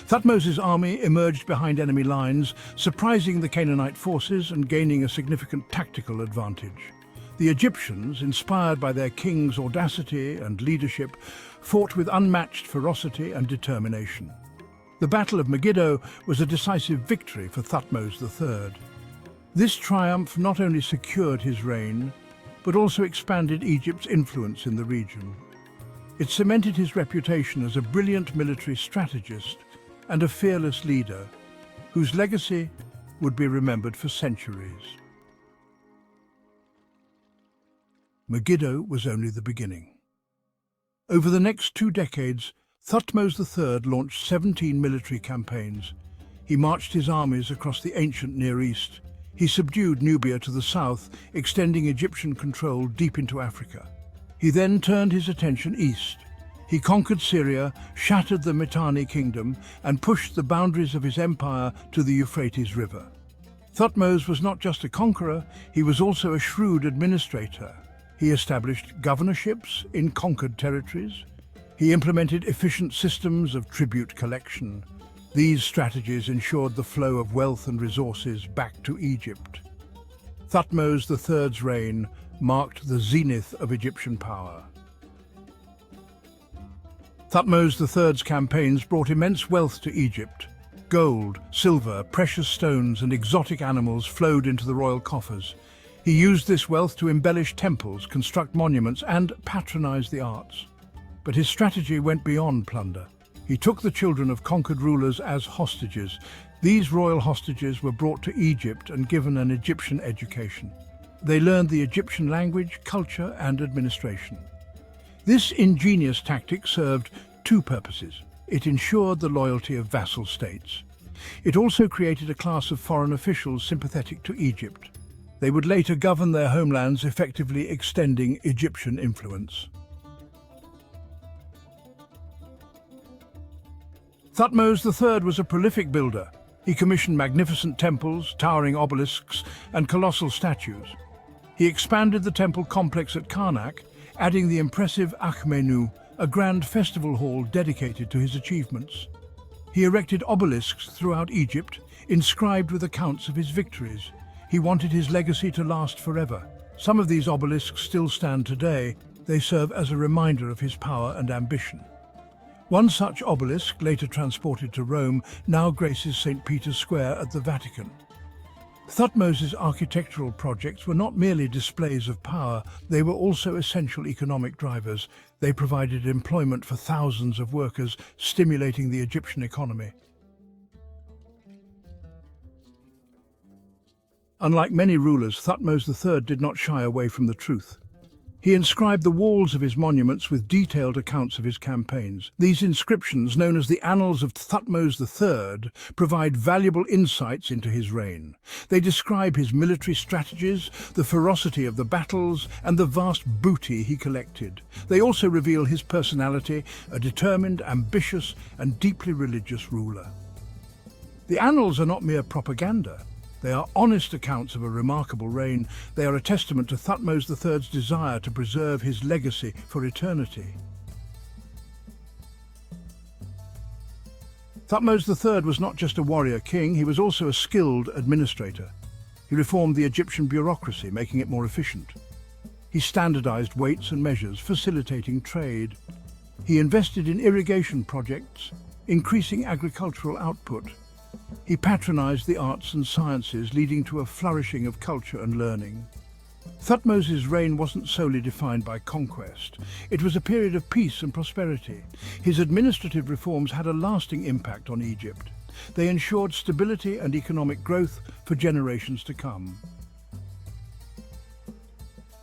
Thutmose's army emerged behind enemy lines, surprising the Canaanite forces and gaining a significant tactical advantage. The Egyptians, inspired by their king's audacity and leadership, fought with unmatched ferocity and determination. The Battle of Megiddo was a decisive victory for Thutmose III. This triumph not only secured his reign, but also expanded Egypt's influence in the region. It cemented his reputation as a brilliant military strategist and a fearless leader, whose legacy would be remembered for centuries. Megiddo was only the beginning. Over the next 2 decades, Thutmose III launched 17 military campaigns. He marched his armies across the ancient Near East. He subdued Nubia to the south, extending Egyptian control deep into Africa. He then turned his attention east. He conquered Syria, shattered the Mitanni kingdom, and pushed the boundaries of his empire to the Euphrates River. Thutmose was not just a conqueror, he was also a shrewd administrator. He established governorships in conquered territories. He implemented efficient systems of tribute collection. These strategies ensured the flow of wealth and resources back to Egypt. Thutmose III's reign marked the zenith of Egyptian power. Thutmose III's campaigns brought immense wealth to Egypt. Gold, silver, precious stones and exotic animals flowed into the royal coffers. He used this wealth to embellish temples, construct monuments and patronize the arts. But his strategy went beyond plunder. He took the children of conquered rulers as hostages. These royal hostages were brought to Egypt and given an Egyptian education. They learned the Egyptian language, culture and administration. This ingenious tactic served 2 purposes. It ensured the loyalty of vassal states. It also created a class of foreign officials sympathetic to Egypt. They would later govern their homelands, effectively extending Egyptian influence. Thutmose III was a prolific builder. He commissioned magnificent temples, towering obelisks, and colossal statues. He expanded the temple complex at Karnak, adding the impressive Akhmenu, a grand festival hall dedicated to his achievements. He erected obelisks throughout Egypt, inscribed with accounts of his victories. He wanted his legacy to last forever. Some of these obelisks still stand today. They serve as a reminder of his power and ambition. One such obelisk, later transported to Rome, now graces St. Peter's Square at the Vatican. Thutmose's architectural projects were not merely displays of power, they were also essential economic drivers. They provided employment for thousands of workers, stimulating the Egyptian economy. Unlike many rulers, Thutmose III did not shy away from the truth. He inscribed the walls of his monuments with detailed accounts of his campaigns. These inscriptions, known as the Annals of Thutmose III, provide valuable insights into his reign. They describe his military strategies, the ferocity of the battles, and the vast booty he collected. They also reveal his personality, a determined, ambitious, and deeply religious ruler. The Annals are not mere propaganda. They are honest accounts of a remarkable reign. They are a testament to Thutmose III's desire to preserve his legacy for eternity. Thutmose III was not just a warrior king, he was also a skilled administrator. He reformed the Egyptian bureaucracy, making it more efficient. He standardized weights and measures, facilitating trade. He invested in irrigation projects, increasing agricultural output. He patronized the arts and sciences, leading to a flourishing of culture and learning. Thutmose's reign wasn't solely defined by conquest. It was a period of peace and prosperity. His administrative reforms had a lasting impact on Egypt. They ensured stability and economic growth for generations to come.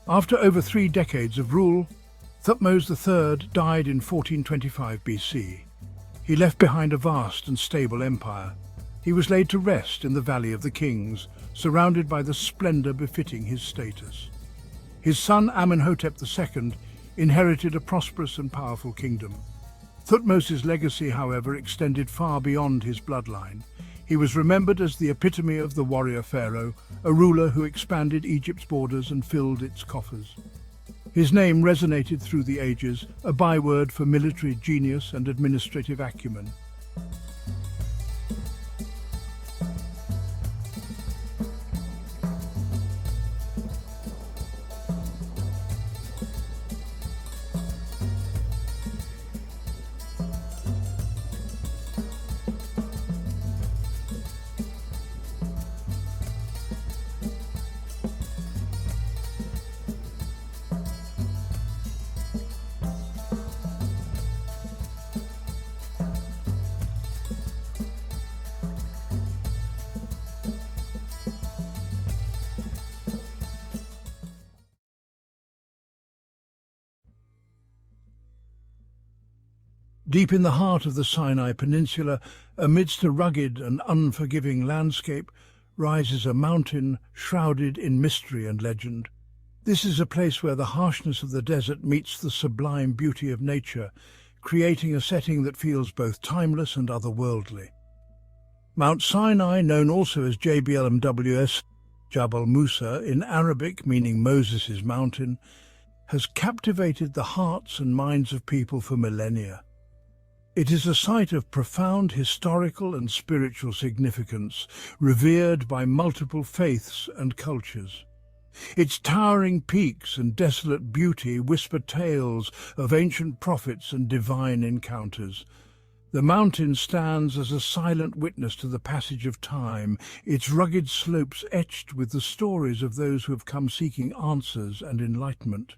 After over 3 decades of rule, Thutmose III died in 1425 BC. He left behind a vast and stable empire. He was laid to rest in the Valley of the Kings, surrounded by the splendor befitting his status. His son Amenhotep II inherited a prosperous and powerful kingdom. Thutmose's legacy, however, extended far beyond his bloodline. He was remembered as the epitome of the warrior pharaoh, a ruler who expanded Egypt's borders and filled its coffers. His name resonated through the ages, a byword for military genius and administrative acumen. Deep in the heart of the Sinai Peninsula, amidst a rugged and unforgiving landscape, rises a mountain shrouded in mystery and legend. This is a place where the harshness of the desert meets the sublime beauty of nature, creating a setting that feels both timeless and otherworldly. Mount Sinai, known also as JBLMWS, Jabal Musa in Arabic, meaning Moses' mountain, has captivated the hearts and minds of people for millennia. It is a site of profound historical and spiritual significance, revered by multiple faiths and cultures. Its towering peaks and desolate beauty whisper tales of ancient prophets and divine encounters. The mountain stands as a silent witness to the passage of time, its rugged slopes etched with the stories of those who have come seeking answers and enlightenment.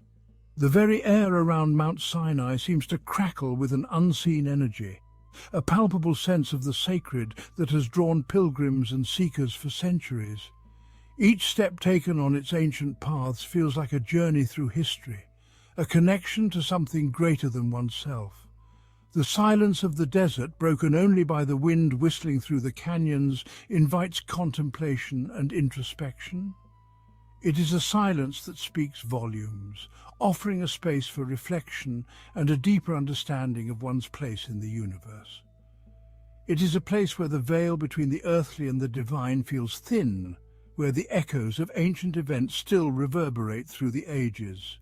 The very air around Mount Sinai seems to crackle with an unseen energy, a palpable sense of the sacred that has drawn pilgrims and seekers for centuries. Each step taken on its ancient paths feels like a journey through history, a connection to something greater than oneself. The silence of the desert, broken only by the wind whistling through the canyons, invites contemplation and introspection. It is a silence that speaks volumes, offering a space for reflection and a deeper understanding of one's place in the universe. It is a place where the veil between the earthly and the divine feels thin, where the echoes of ancient events still reverberate through the ages.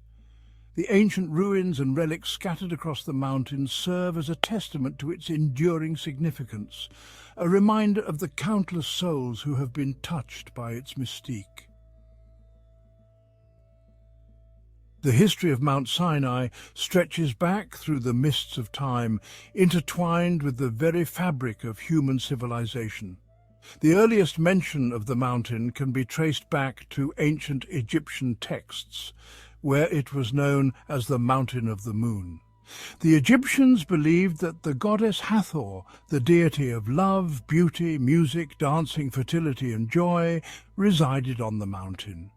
The ancient ruins and relics scattered across the mountains serve as a testament to its enduring significance, a reminder of the countless souls who have been touched by its mystique. The history of Mount Sinai stretches back through the mists of time, intertwined with the very fabric of human civilization. The earliest mention of the mountain can be traced back to ancient Egyptian texts, where it was known as the Mountain of the Moon. The Egyptians believed that the goddess Hathor, the deity of love, beauty, music, dancing, fertility and joy, resided on the mountain.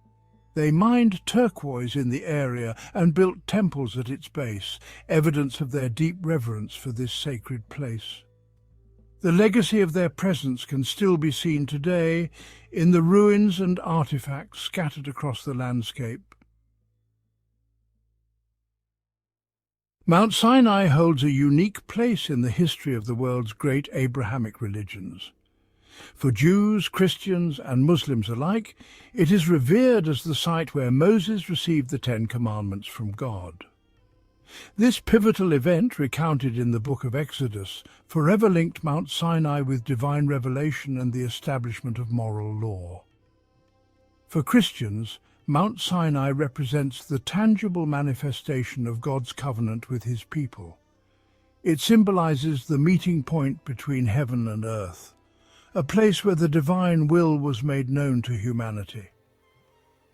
They mined turquoise in the area and built temples at its base, evidence of their deep reverence for this sacred place. The legacy of their presence can still be seen today in the ruins and artifacts scattered across the landscape. Mount Sinai holds a unique place in the history of the world's great Abrahamic religions. For Jews, Christians and Muslims alike, it is revered as the site where Moses received the Ten Commandments from God. This pivotal event, recounted in the book of Exodus, forever linked Mount Sinai with divine revelation and the establishment of moral law. For Christians, Mount Sinai represents the tangible manifestation of God's covenant with his people. It symbolizes the meeting point between heaven and earth, a place where the divine will was made known to humanity.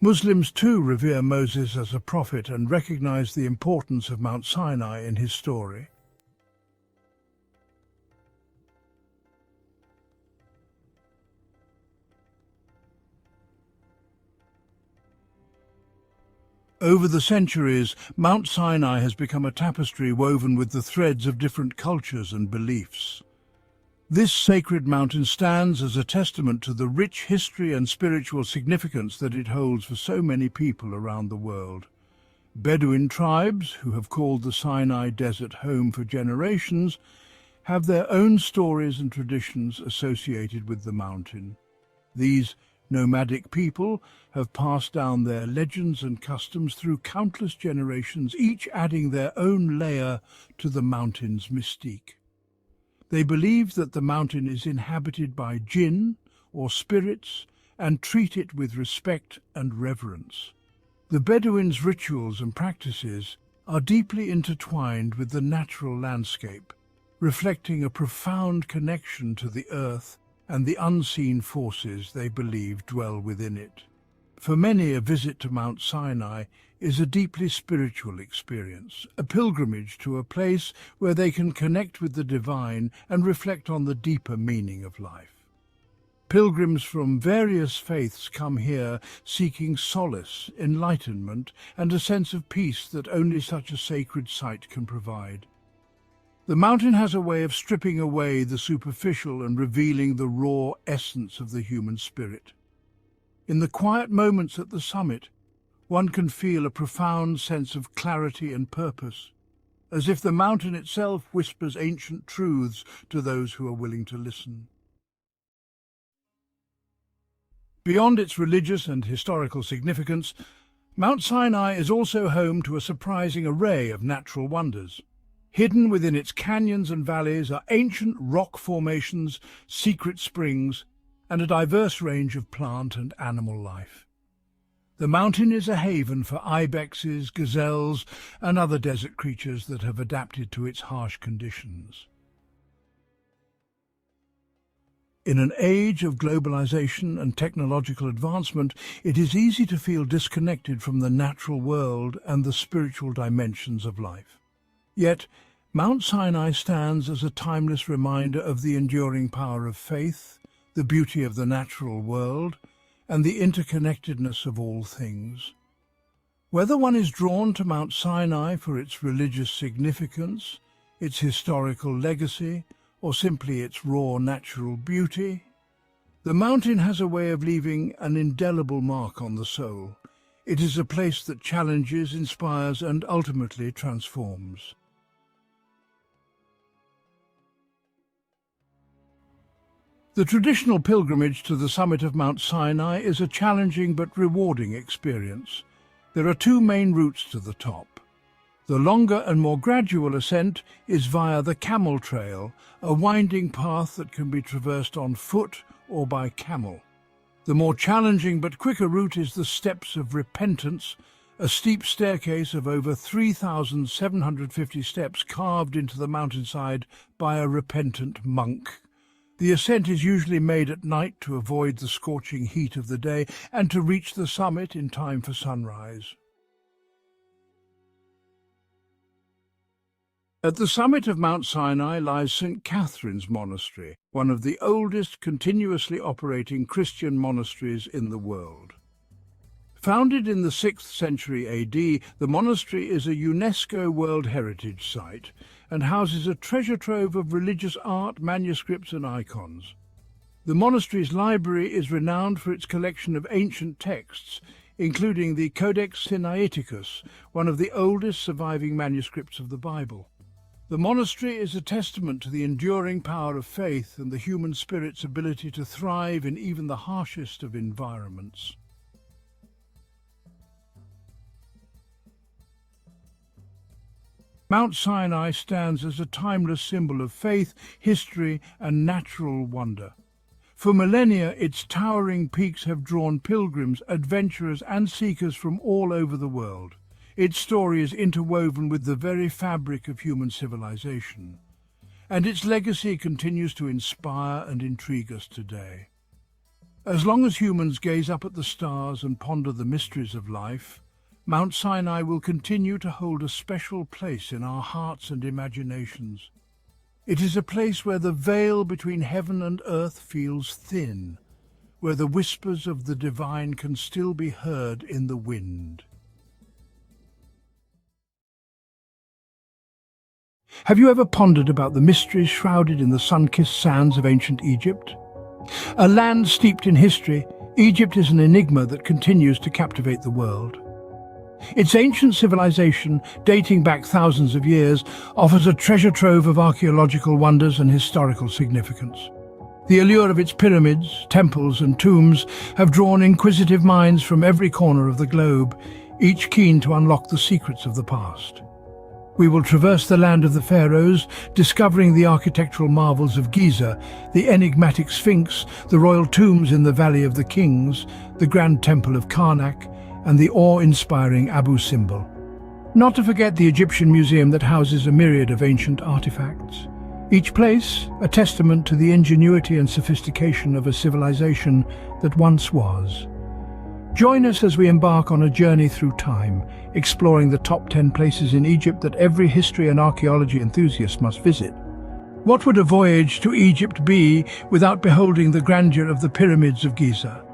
Muslims too revere Moses as a prophet and recognize the importance of Mount Sinai in his story. Over the centuries, Mount Sinai has become a tapestry woven with the threads of different cultures and beliefs. This sacred mountain stands as a testament to the rich history and spiritual significance that it holds for so many people around the world. Bedouin tribes, who have called the Sinai Desert home for generations, have their own stories and traditions associated with the mountain. These nomadic people have passed down their legends and customs through countless generations, each adding their own layer to the mountain's mystique. They believe that the mountain is inhabited by jinn, or spirits, and treat it with respect and reverence. The Bedouins' rituals and practices are deeply intertwined with the natural landscape, reflecting a profound connection to the earth and the unseen forces they believe dwell within it. For many, a visit to Mount Sinai is a deeply spiritual experience, a pilgrimage to a place where they can connect with the divine and reflect on the deeper meaning of life. Pilgrims from various faiths come here seeking solace, enlightenment, and a sense of peace that only such a sacred site can provide. The mountain has a way of stripping away the superficial and revealing the raw essence of the human spirit. In the quiet moments at the summit, one can feel a profound sense of clarity and purpose, as if the mountain itself whispers ancient truths to those who are willing to listen. Beyond its religious and historical significance, Mount Sinai is also home to a surprising array of natural wonders. Hidden within its canyons and valleys are ancient rock formations, secret springs, and a diverse range of plant and animal life. The mountain is a haven for ibexes, gazelles, and other desert creatures that have adapted to its harsh conditions. In an age of globalization and technological advancement, it is easy to feel disconnected from the natural world and the spiritual dimensions of life. Yet, Mount Sinai stands as a timeless reminder of the enduring power of faith, the beauty of the natural world, and the interconnectedness of all things. Whether one is drawn to Mount Sinai for its religious significance, its historical legacy, or simply its raw natural beauty, the mountain has a way of leaving an indelible mark on the soul. It is a place that challenges, inspires, and ultimately transforms. The traditional pilgrimage to the summit of Mount Sinai is a challenging but rewarding experience. There are two main routes to the top. The longer and more gradual ascent is via the Camel Trail, a winding path that can be traversed on foot or by camel. The more challenging but quicker route is the Steps of Repentance, a steep staircase of over 3,750 steps carved into the mountainside by a repentant monk. The ascent is usually made at night to avoid the scorching heat of the day and to reach the summit in time for sunrise. At the summit of Mount Sinai lies St. Catherine's Monastery, one of the oldest continuously operating Christian monasteries in the world. Founded in the 6th century AD, the monastery is a UNESCO World Heritage Site and houses a treasure trove of religious art, manuscripts and icons. The monastery's library is renowned for its collection of ancient texts, including the Codex Sinaiticus, one of the oldest surviving manuscripts of the Bible. The monastery is a testament to the enduring power of faith and the human spirit's ability to thrive in even the harshest of environments. Mount Sinai stands as a timeless symbol of faith, history, and natural wonder. For millennia, its towering peaks have drawn pilgrims, adventurers, and seekers from all over the world. Its story is interwoven with the very fabric of human civilization, and its legacy continues to inspire and intrigue us today. As long as humans gaze up at the stars and ponder the mysteries of life, Mount Sinai will continue to hold a special place in our hearts and imaginations. It is a place where the veil between heaven and earth feels thin, where the whispers of the divine can still be heard in the wind. Have you ever pondered about the mysteries shrouded in the sun-kissed sands of ancient Egypt? A land steeped in history, Egypt is an enigma that continues to captivate the world. Its ancient civilization, dating back thousands of years, offers a treasure trove of archaeological wonders and historical significance. The allure of its pyramids, temples and tombs have drawn inquisitive minds from every corner of the globe, each keen to unlock the secrets of the past. We will traverse the land of the Pharaohs, discovering the architectural marvels of Giza, the enigmatic Sphinx, the royal tombs in the Valley of the Kings, the Grand Temple of Karnak, and the awe-inspiring Abu Simbel. Not to forget the Egyptian museum that houses a myriad of ancient artifacts. Each place a testament to the ingenuity and sophistication of a civilization that once was. Join us as we embark on a journey through time, exploring the top 10 places in Egypt that every history and archaeology enthusiast must visit. What would a voyage to Egypt be without beholding the grandeur of the pyramids of Giza?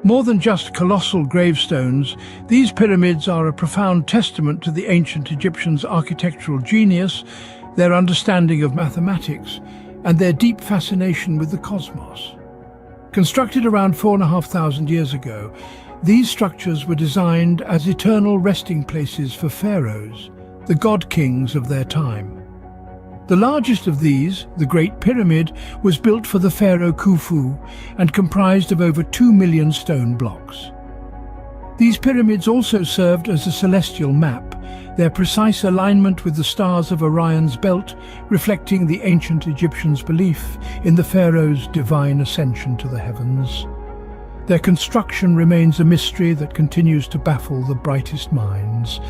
More than just colossal gravestones, these pyramids are a profound testament to the ancient Egyptians' architectural genius, their understanding of mathematics, and their deep fascination with the cosmos. Constructed around 4,500 years ago, these structures were designed as eternal resting places for pharaohs, the god-kings of their time. The largest of these, the Great Pyramid, was built for the pharaoh Khufu and comprised of over 2 million stone blocks. These pyramids also served as a celestial map, their precise alignment with the stars of Orion's belt reflecting the ancient Egyptians' belief in the pharaoh's divine ascension to the heavens. Their construction remains a mystery that continues to baffle the brightest minds.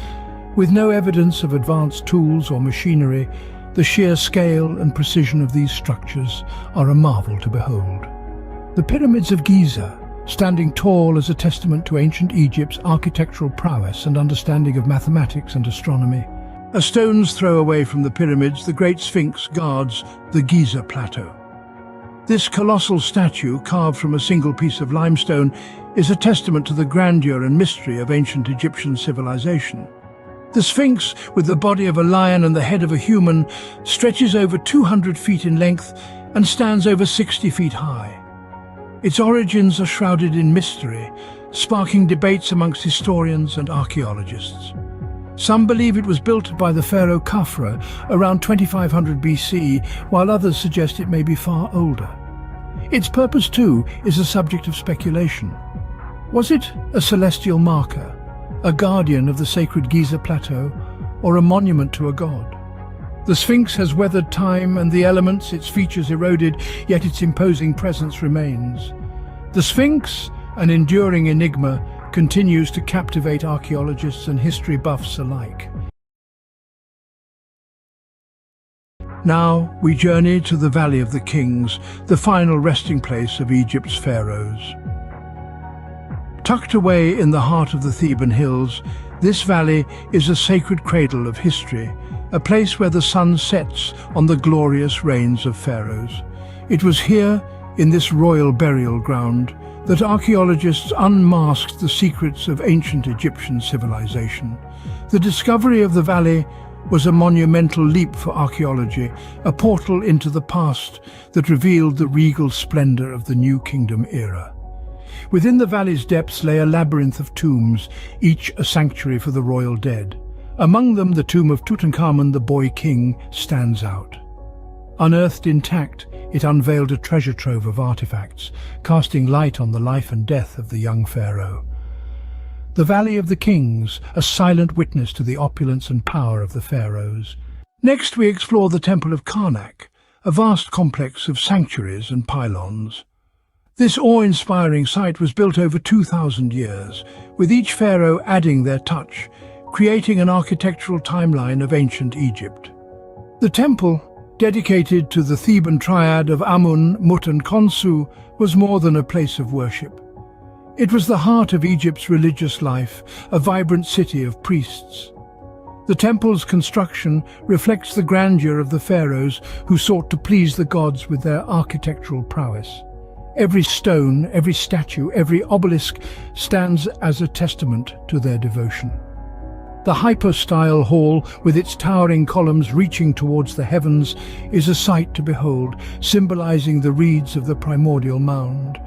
With no evidence of advanced tools or machinery, the sheer scale and precision of these structures are a marvel to behold. The pyramids of Giza, standing tall as a testament to ancient Egypt's architectural prowess and understanding of mathematics and astronomy. A stone's throw away from the pyramids, the Great Sphinx guards the Giza Plateau. This colossal statue, carved from a single piece of limestone, is a testament to the grandeur and mystery of ancient Egyptian civilization. The Sphinx, with the body of a lion and the head of a human, stretches over 200 feet in length and stands over 60 feet high. Its origins are shrouded in mystery, sparking debates amongst historians and archaeologists. Some believe it was built by the pharaoh Khafra around 2500 BC, while others suggest it may be far older. Its purpose, too, is a subject of speculation. Was it a celestial marker, a guardian of the sacred Giza Plateau, or a monument to a god? The Sphinx has weathered time and the elements, its features eroded, yet its imposing presence remains. The Sphinx, an enduring enigma, continues to captivate archaeologists and history buffs alike. Now we journey to the Valley of the Kings, the final resting place of Egypt's pharaohs. Tucked away in the heart of the Theban hills, this valley is a sacred cradle of history, a place where the sun sets on the glorious reigns of pharaohs. It was here, in this royal burial ground, that archaeologists unmasked the secrets of ancient Egyptian civilization. The discovery of the valley was a monumental leap for archaeology, a portal into the past that revealed the regal splendor of the New Kingdom era. Within the valley's depths lay a labyrinth of tombs, each a sanctuary for the royal dead. Among them, the tomb of Tutankhamun, the boy king, stands out. Unearthed intact, it unveiled a treasure trove of artifacts, casting light on the life and death of the young pharaoh. The Valley of the Kings, a silent witness to the opulence and power of the pharaohs. Next we explore the Temple of Karnak, a vast complex of sanctuaries and pylons. This awe-inspiring site was built over 2,000 years, with each pharaoh adding their touch, creating an architectural timeline of ancient Egypt. The temple, dedicated to the Theban triad of Amun, Mut and Khonsu, was more than a place of worship. It was the heart of Egypt's religious life, a vibrant city of priests. The temple's construction reflects the grandeur of the pharaohs who sought to please the gods with their architectural prowess. Every stone, every statue, every obelisk stands as a testament to their devotion. The hypostyle hall, with its towering columns reaching towards the heavens, is a sight to behold, symbolizing the reeds of the primordial mound,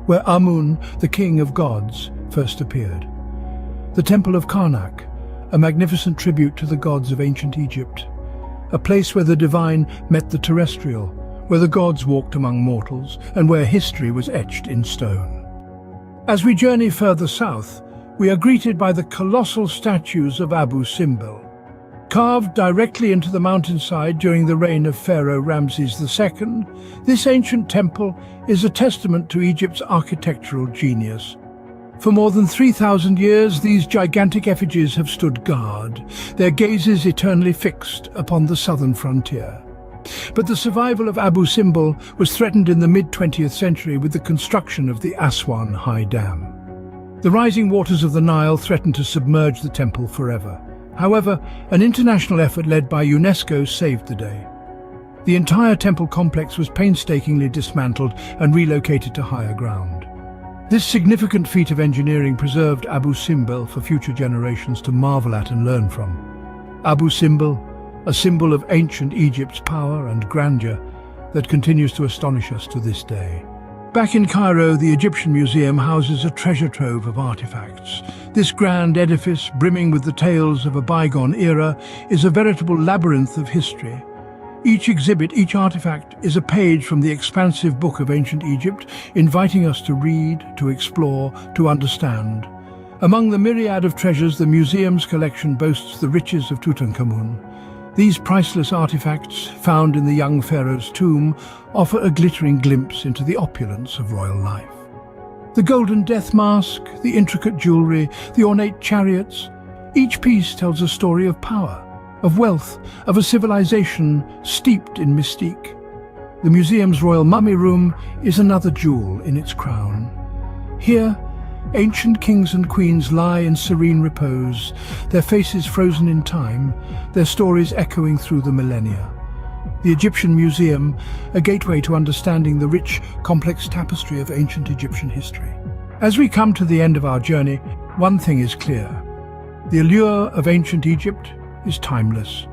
where Amun, the king of gods, first appeared. The Temple of Karnak, a magnificent tribute to the gods of ancient Egypt, a place where the divine met the terrestrial, where the gods walked among mortals, and where history was etched in stone. As we journey further south, we are greeted by the colossal statues of Abu Simbel. Carved directly into the mountainside during the reign of Pharaoh Ramses II, this ancient temple is a testament to Egypt's architectural genius. For more than 3,000 years, these gigantic effigies have stood guard, their gazes eternally fixed upon the southern frontier. But the survival of Abu Simbel was threatened in the mid-20th century with the construction of the Aswan High Dam. The rising waters of the Nile threatened to submerge the temple forever. However, an international effort led by UNESCO saved the day. The entire temple complex was painstakingly dismantled and relocated to higher ground. This significant feat of engineering preserved Abu Simbel for future generations to marvel at and learn from. Abu Simbel, a symbol of ancient Egypt's power and grandeur that continues to astonish us to this day. Back in Cairo, the Egyptian Museum houses a treasure trove of artifacts. This grand edifice, brimming with the tales of a bygone era, is a veritable labyrinth of history. Each exhibit, each artifact, is a page from the expansive book of ancient Egypt, inviting us to read, to explore, to understand. Among the myriad of treasures, the museum's collection boasts the riches of Tutankhamun. These priceless artifacts, found in the young pharaoh's tomb, offer a glittering glimpse into the opulence of royal life. The golden death mask, the intricate jewelry, the ornate chariots, each piece tells a story of power, of wealth, of a civilization steeped in mystique. The museum's royal mummy room is another jewel in its crown. Here, ancient kings and queens lie in serene repose, their faces frozen in time, their stories echoing through the millennia. The Egyptian Museum, a gateway to understanding the rich, complex tapestry of ancient Egyptian history. As we come to the end of our journey, one thing is clear. The allure of ancient Egypt is timeless.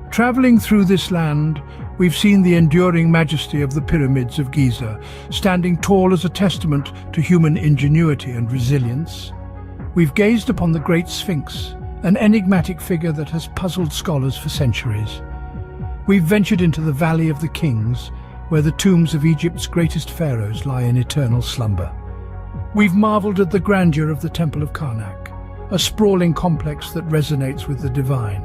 Traveling through this land, we've seen the enduring majesty of the pyramids of Giza, standing tall as a testament to human ingenuity and resilience. We've gazed upon the Great Sphinx, an enigmatic figure that has puzzled scholars for centuries. We've ventured into the Valley of the Kings, where the tombs of Egypt's greatest pharaohs lie in eternal slumber. We've marveled at the grandeur of the Temple of Karnak, a sprawling complex that resonates with the divine.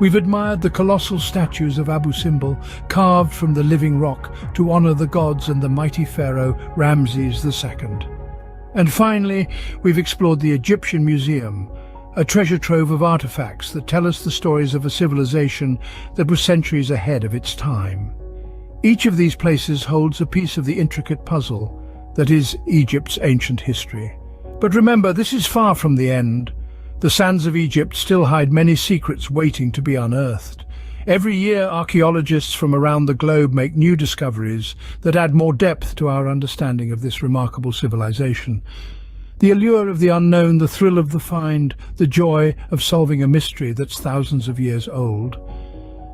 We've admired the colossal statues of Abu Simbel, carved from the living rock to honor the gods and the mighty pharaoh Ramses II. And finally, we've explored the Egyptian Museum, a treasure trove of artifacts that tell us the stories of a civilization that was centuries ahead of its time. Each of these places holds a piece of the intricate puzzle that is Egypt's ancient history. But remember, this is far from the end. The sands of Egypt still hide many secrets waiting to be unearthed. Every year, archaeologists from around the globe make new discoveries that add more depth to our understanding of this remarkable civilization. The allure of the unknown, the thrill of the find, the joy of solving a mystery that's thousands of years old.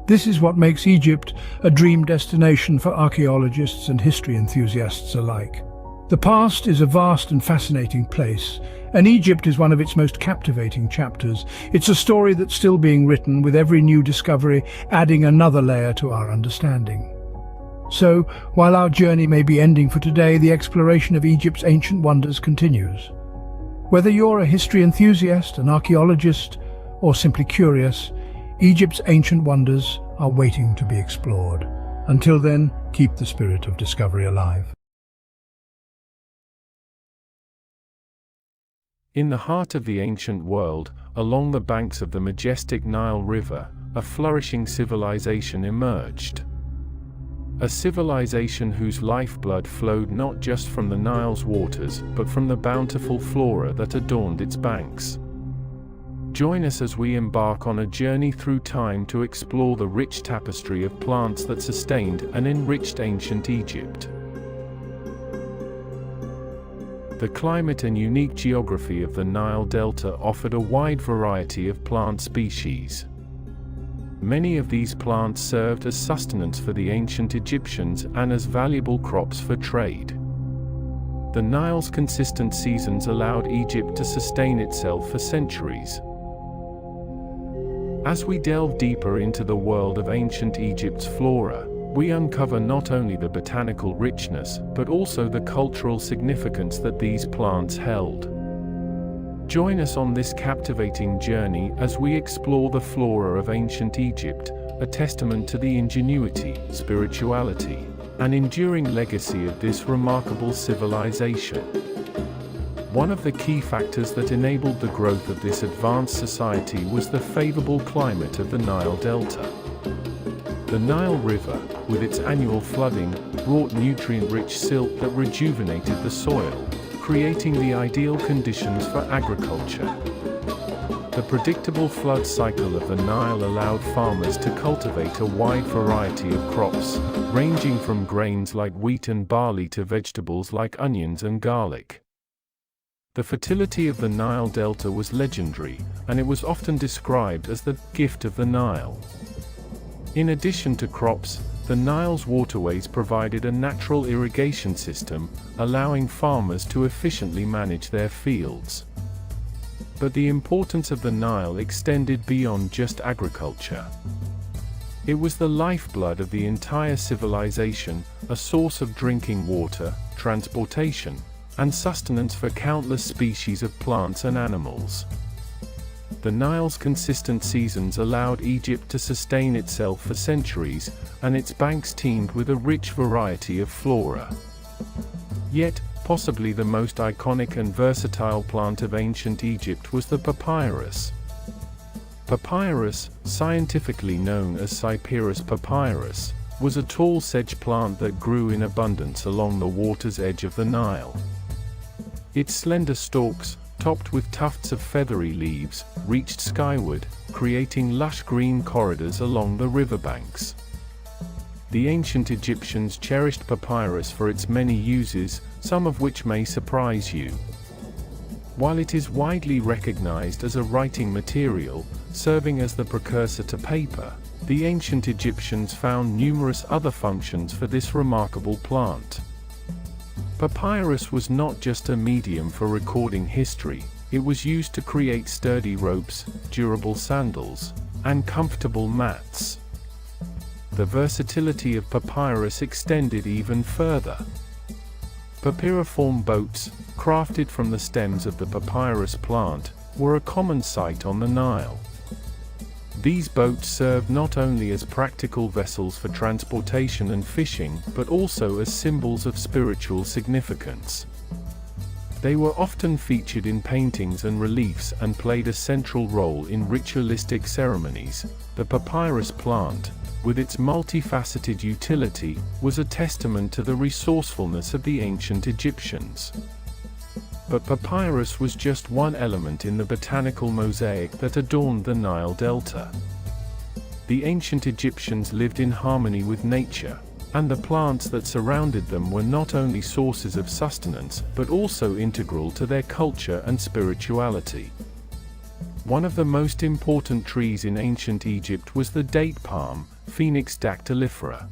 This is what makes Egypt a dream destination for archaeologists and history enthusiasts alike. The past is a vast and fascinating place, and Egypt is one of its most captivating chapters. It's a story that's still being written, with every new discovery adding another layer to our understanding. So, while our journey may be ending for today, the exploration of Egypt's ancient wonders continues. Whether you're a history enthusiast, an archaeologist, or simply curious, Egypt's ancient wonders are waiting to be explored. Until then, keep the spirit of discovery alive. In the heart of the ancient world, along the banks of the majestic Nile River, a flourishing civilization emerged. A civilization whose lifeblood flowed not just from the Nile's waters, but from the bountiful flora that adorned its banks. Join us as we embark on a journey through time to explore the rich tapestry of plants that sustained and enriched ancient Egypt. The climate and unique geography of the Nile Delta offered a wide variety of plant species. Many of these plants served as sustenance for the ancient Egyptians and as valuable crops for trade. The Nile's consistent seasons allowed Egypt to sustain itself for centuries. As we delve deeper into the world of ancient Egypt's flora, we uncover not only the botanical richness, but also the cultural significance that these plants held. Join us on this captivating journey as we explore the flora of ancient Egypt, a testament to the ingenuity, spirituality, and enduring legacy of this remarkable civilization. One of the key factors that enabled the growth of this advanced society was the favorable climate of the Nile Delta. The Nile River, with its annual flooding, brought nutrient-rich silt that rejuvenated the soil, creating the ideal conditions for agriculture. The predictable flood cycle of the Nile allowed farmers to cultivate a wide variety of crops, ranging from grains like wheat and barley to vegetables like onions and garlic. The fertility of the Nile Delta was legendary, and it was often described as the gift of the Nile. In addition to crops, the Nile's waterways provided a natural irrigation system, allowing farmers to efficiently manage their fields. But the importance of the Nile extended beyond just agriculture. It was the lifeblood of the entire civilization, a source of drinking water, transportation, and sustenance for countless species of plants and animals. The Nile's consistent seasons allowed Egypt to sustain itself for centuries, and its banks teemed with a rich variety of flora. Yet, possibly the most iconic and versatile plant of ancient Egypt was the papyrus. Papyrus, scientifically known as Cyperus papyrus, was a tall sedge plant that grew in abundance along the water's edge of the Nile. Its slender stalks, topped with tufts of feathery leaves, reached skyward, creating lush green corridors along the riverbanks. The ancient Egyptians cherished papyrus for its many uses, some of which may surprise you. While it is widely recognized as a writing material, serving as the precursor to paper, the ancient Egyptians found numerous other functions for this remarkable plant. Papyrus was not just a medium for recording history, it was used to create sturdy ropes, durable sandals, and comfortable mats. The versatility of papyrus extended even further. Papyriform boats, crafted from the stems of the papyrus plant, were a common sight on the Nile. These boats served not only as practical vessels for transportation and fishing, but also as symbols of spiritual significance. They were often featured in paintings and reliefs and played a central role in ritualistic ceremonies. The papyrus plant, with its multifaceted utility, was a testament to the resourcefulness of the ancient Egyptians. But papyrus was just one element in the botanical mosaic that adorned the Nile Delta. The ancient Egyptians lived in harmony with nature, and the plants that surrounded them were not only sources of sustenance but also integral to their culture and spirituality. One of the most important trees in ancient Egypt was the date palm, Phoenix dactylifera.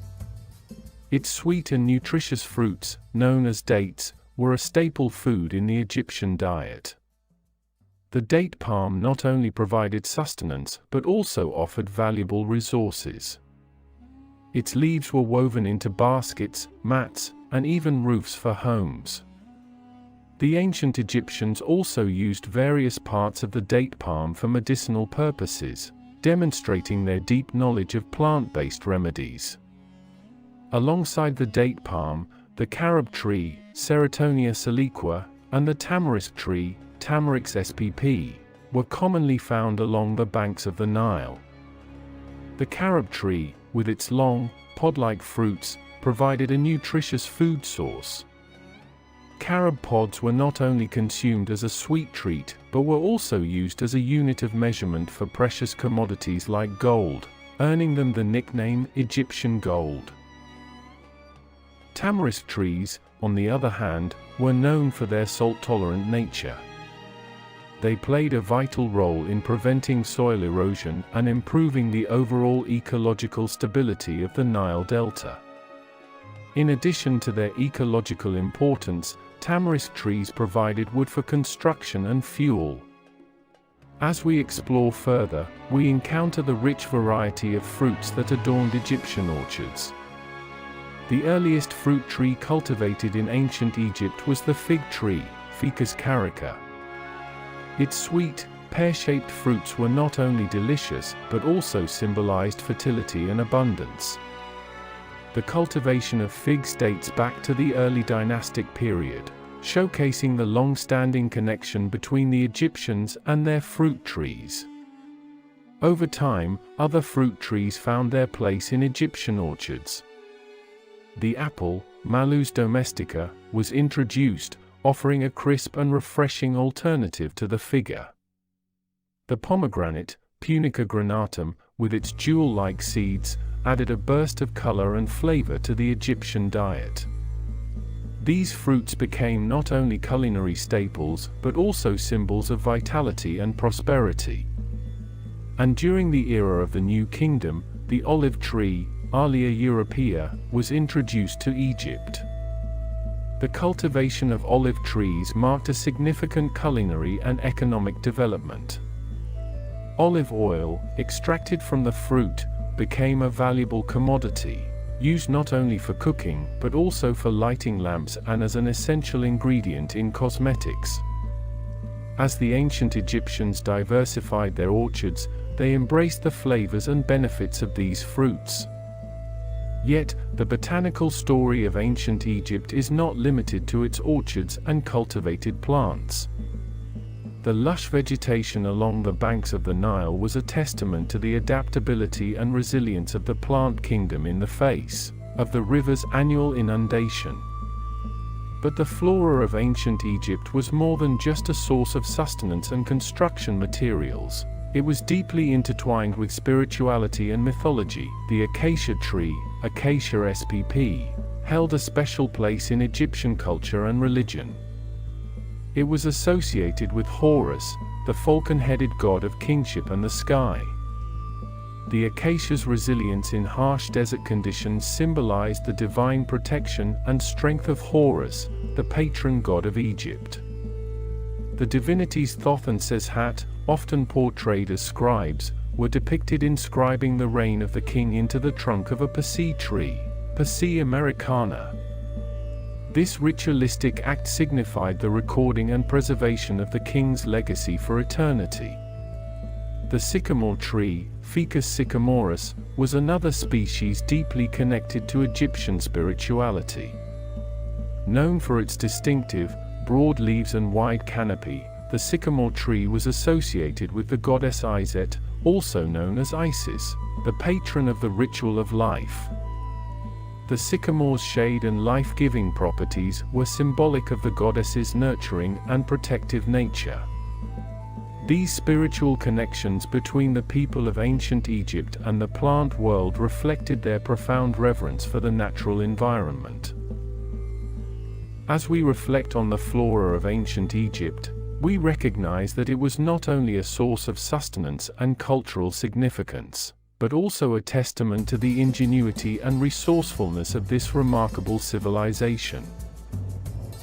Its sweet and nutritious fruits, known as dates, were a staple food in the Egyptian diet. The date palm not only provided sustenance but also offered valuable resources. Its leaves were woven into baskets, mats, and even roofs for homes. The ancient Egyptians also used various parts of the date palm for medicinal purposes, demonstrating their deep knowledge of plant-based remedies. Alongside the date palm, the carob tree, Ceratonia siliqua, and the tamarisk tree, Tamarix spp, were commonly found along the banks of the Nile. The carob tree, with its long, pod-like fruits, provided a nutritious food source. Carob pods were not only consumed as a sweet treat, but were also used as a unit of measurement for precious commodities like gold, earning them the nickname Egyptian gold. Tamarisk trees, on the other hand, were known for their salt-tolerant nature. They played a vital role in preventing soil erosion and improving the overall ecological stability of the Nile Delta. In addition to their ecological importance, tamarisk trees provided wood for construction and fuel. As we explore further, we encounter the rich variety of fruits that adorned Egyptian orchards. The earliest fruit tree cultivated in ancient Egypt was the fig tree, Ficus carica. Its sweet, pear-shaped fruits were not only delicious but also symbolized fertility and abundance. The cultivation of figs dates back to the early dynastic period, showcasing the long-standing connection between the Egyptians and their fruit trees. Over time, other fruit trees found their place in Egyptian orchards. The apple, Malus domestica, was introduced, offering a crisp and refreshing alternative to the fig. The pomegranate, Punica granatum, with its jewel-like seeds, added a burst of color and flavor to the Egyptian diet. These fruits became not only culinary staples but also symbols of vitality and prosperity. And during the era of the New Kingdom, the olive tree, Alia europea, was introduced to Egypt. The cultivation of olive trees marked a significant culinary and economic development. Olive oil, extracted from the fruit, became a valuable commodity, used not only for cooking but also for lighting lamps and as an essential ingredient in cosmetics. As the ancient Egyptians diversified their orchards, they embraced the flavors and benefits of these fruits. Yet, the botanical story of ancient Egypt is not limited to its orchards and cultivated plants. The lush vegetation along the banks of the Nile was a testament to the adaptability and resilience of the plant kingdom in the face of the river's annual inundation. But the flora of ancient Egypt was more than just a source of sustenance and construction materials. It was deeply intertwined with spirituality and mythology. The acacia tree, Acacia spp, held a special place in Egyptian culture and religion. It was associated with Horus, the falcon-headed god of kingship and the sky. The acacia's resilience in harsh desert conditions symbolized the divine protection and strength of Horus, the patron god of Egypt. The divinities Thoth and Seshat, often portrayed as scribes, were depicted inscribing the reign of the king into the trunk of a pasea tree, Pasea americana. This ritualistic act signified the recording and preservation of the king's legacy for eternity. The sycamore tree, Ficus sycamoris, was another species deeply connected to Egyptian spirituality. Known for its distinctive, broad leaves and wide canopy, the sycamore tree was associated with the goddess Iset, also known as Isis, the patron of the ritual of life. The sycamore's shade and life-giving properties were symbolic of the goddess's nurturing and protective nature. These spiritual connections between the people of ancient Egypt and the plant world reflected their profound reverence for the natural environment. As we reflect on the flora of ancient Egypt, we recognize that it was not only a source of sustenance and cultural significance, but also a testament to the ingenuity and resourcefulness of this remarkable civilization.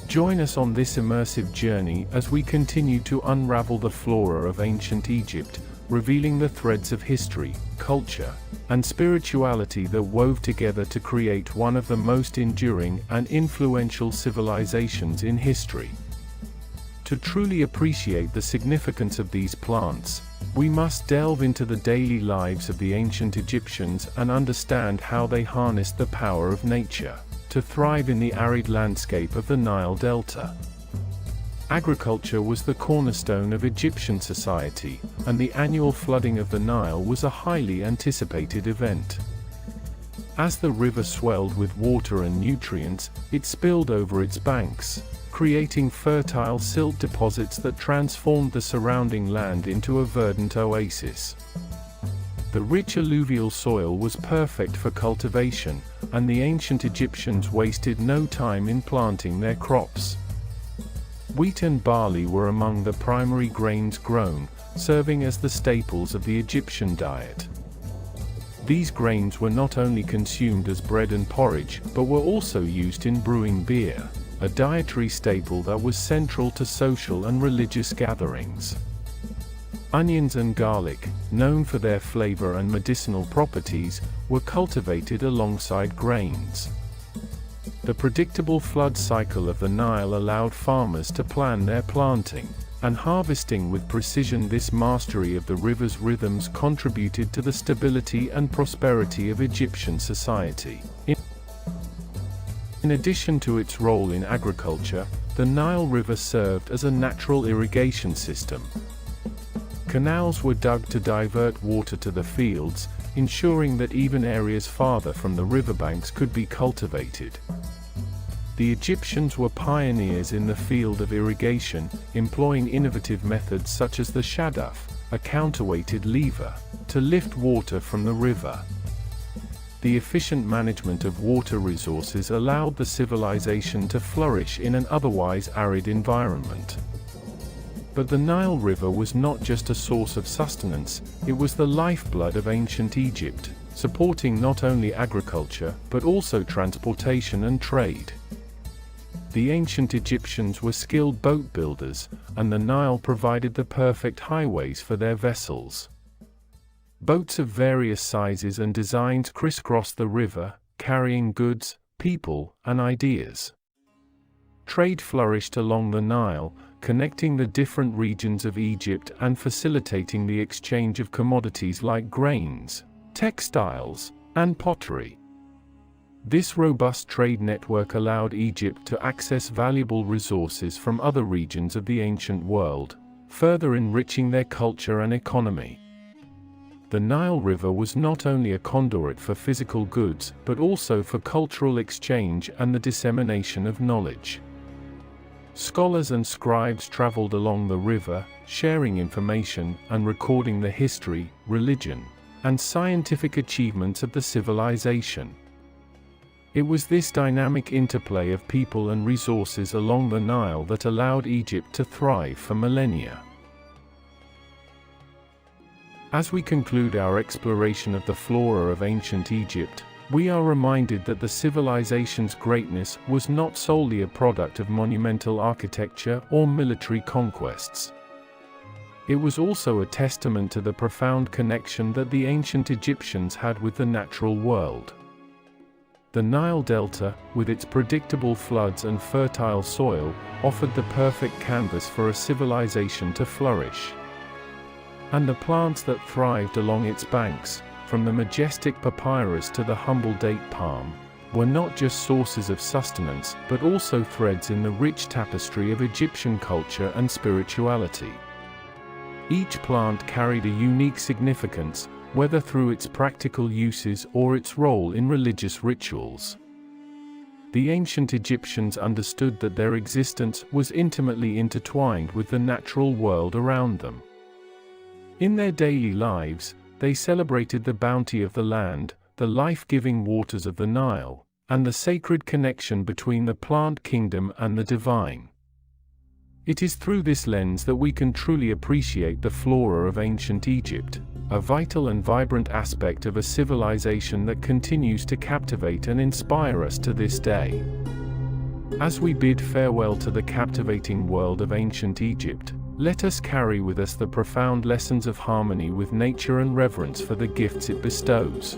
Join us on this immersive journey as we continue to unravel the flora of ancient Egypt, revealing the threads of history, culture, and spirituality that wove together to create one of the most enduring and influential civilizations in history. To truly appreciate the significance of these plants, we must delve into the daily lives of the ancient Egyptians and understand how they harnessed the power of nature to thrive in the arid landscape of the Nile Delta. Agriculture was the cornerstone of Egyptian society, and the annual flooding of the Nile was a highly anticipated event. As the river swelled with water and nutrients, it spilled over its banks, creating fertile silt deposits that transformed the surrounding land into a verdant oasis. The rich alluvial soil was perfect for cultivation, and the ancient Egyptians wasted no time in planting their crops. Wheat and barley were among the primary grains grown, serving as the staples of the Egyptian diet. These grains were not only consumed as bread and porridge, but were also used in brewing beer, a dietary staple that was central to social and religious gatherings. Onions and garlic, known for their flavor and medicinal properties, were cultivated alongside grains. The predictable flood cycle of the Nile allowed farmers to plan their planting and harvesting with precision. This mastery of the river's rhythms contributed to the stability and prosperity of Egyptian society. In addition to its role in agriculture, the Nile River served as a natural irrigation system. Canals were dug to divert water to the fields, ensuring that even areas farther from the riverbanks could be cultivated. The Egyptians were pioneers in the field of irrigation, employing innovative methods such as the shadaf, a counterweighted lever, to lift water from the river. The efficient management of water resources allowed the civilization to flourish in an otherwise arid environment. But the Nile River was not just a source of sustenance, it was the lifeblood of ancient Egypt, supporting not only agriculture, but also transportation and trade. The ancient Egyptians were skilled boat builders, and the Nile provided the perfect highways for their vessels. Boats of various sizes and designs crisscrossed the river, carrying goods, people, and ideas. Trade flourished along the Nile, connecting the different regions of Egypt and facilitating the exchange of commodities like grains, textiles, and pottery. This robust trade network allowed Egypt to access valuable resources from other regions of the ancient world, further enriching their culture and economy. The Nile River was not only a conduit for physical goods, but also for cultural exchange and the dissemination of knowledge. Scholars and scribes traveled along the river, sharing information and recording the history, religion, and scientific achievements of the civilization. It was this dynamic interplay of people and resources along the Nile that allowed Egypt to thrive for millennia. As we conclude our exploration of the flora of ancient Egypt, we are reminded that the civilization's greatness was not solely a product of monumental architecture or military conquests. It was also a testament to the profound connection that the ancient Egyptians had with the natural world. The Nile Delta, with its predictable floods and fertile soil, offered the perfect canvas for a civilization to flourish. And the plants that thrived along its banks, from the majestic papyrus to the humble date palm, were not just sources of sustenance, but also threads in the rich tapestry of Egyptian culture and spirituality. Each plant carried a unique significance, whether through its practical uses or its role in religious rituals. The ancient Egyptians understood that their existence was intimately intertwined with the natural world around them. In their daily lives, they celebrated the bounty of the land, the life-giving waters of the Nile, and the sacred connection between the plant kingdom and the divine. It is through this lens that we can truly appreciate the flora of ancient Egypt, a vital and vibrant aspect of a civilization that continues to captivate and inspire us to this day. As we bid farewell to the captivating world of ancient Egypt, let us carry with us the profound lessons of harmony with nature and reverence for the gifts it bestows.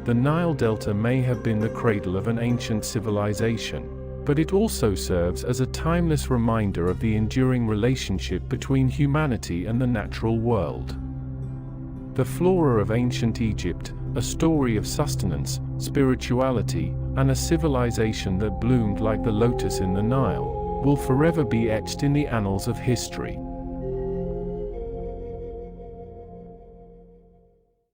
The Nile Delta may have been the cradle of an ancient civilization, but it also serves as a timeless reminder of the enduring relationship between humanity and the natural world. The flora of ancient Egypt, a story of sustenance, spirituality, and a civilization that bloomed like the lotus in the Nile, will forever be etched in the annals of history.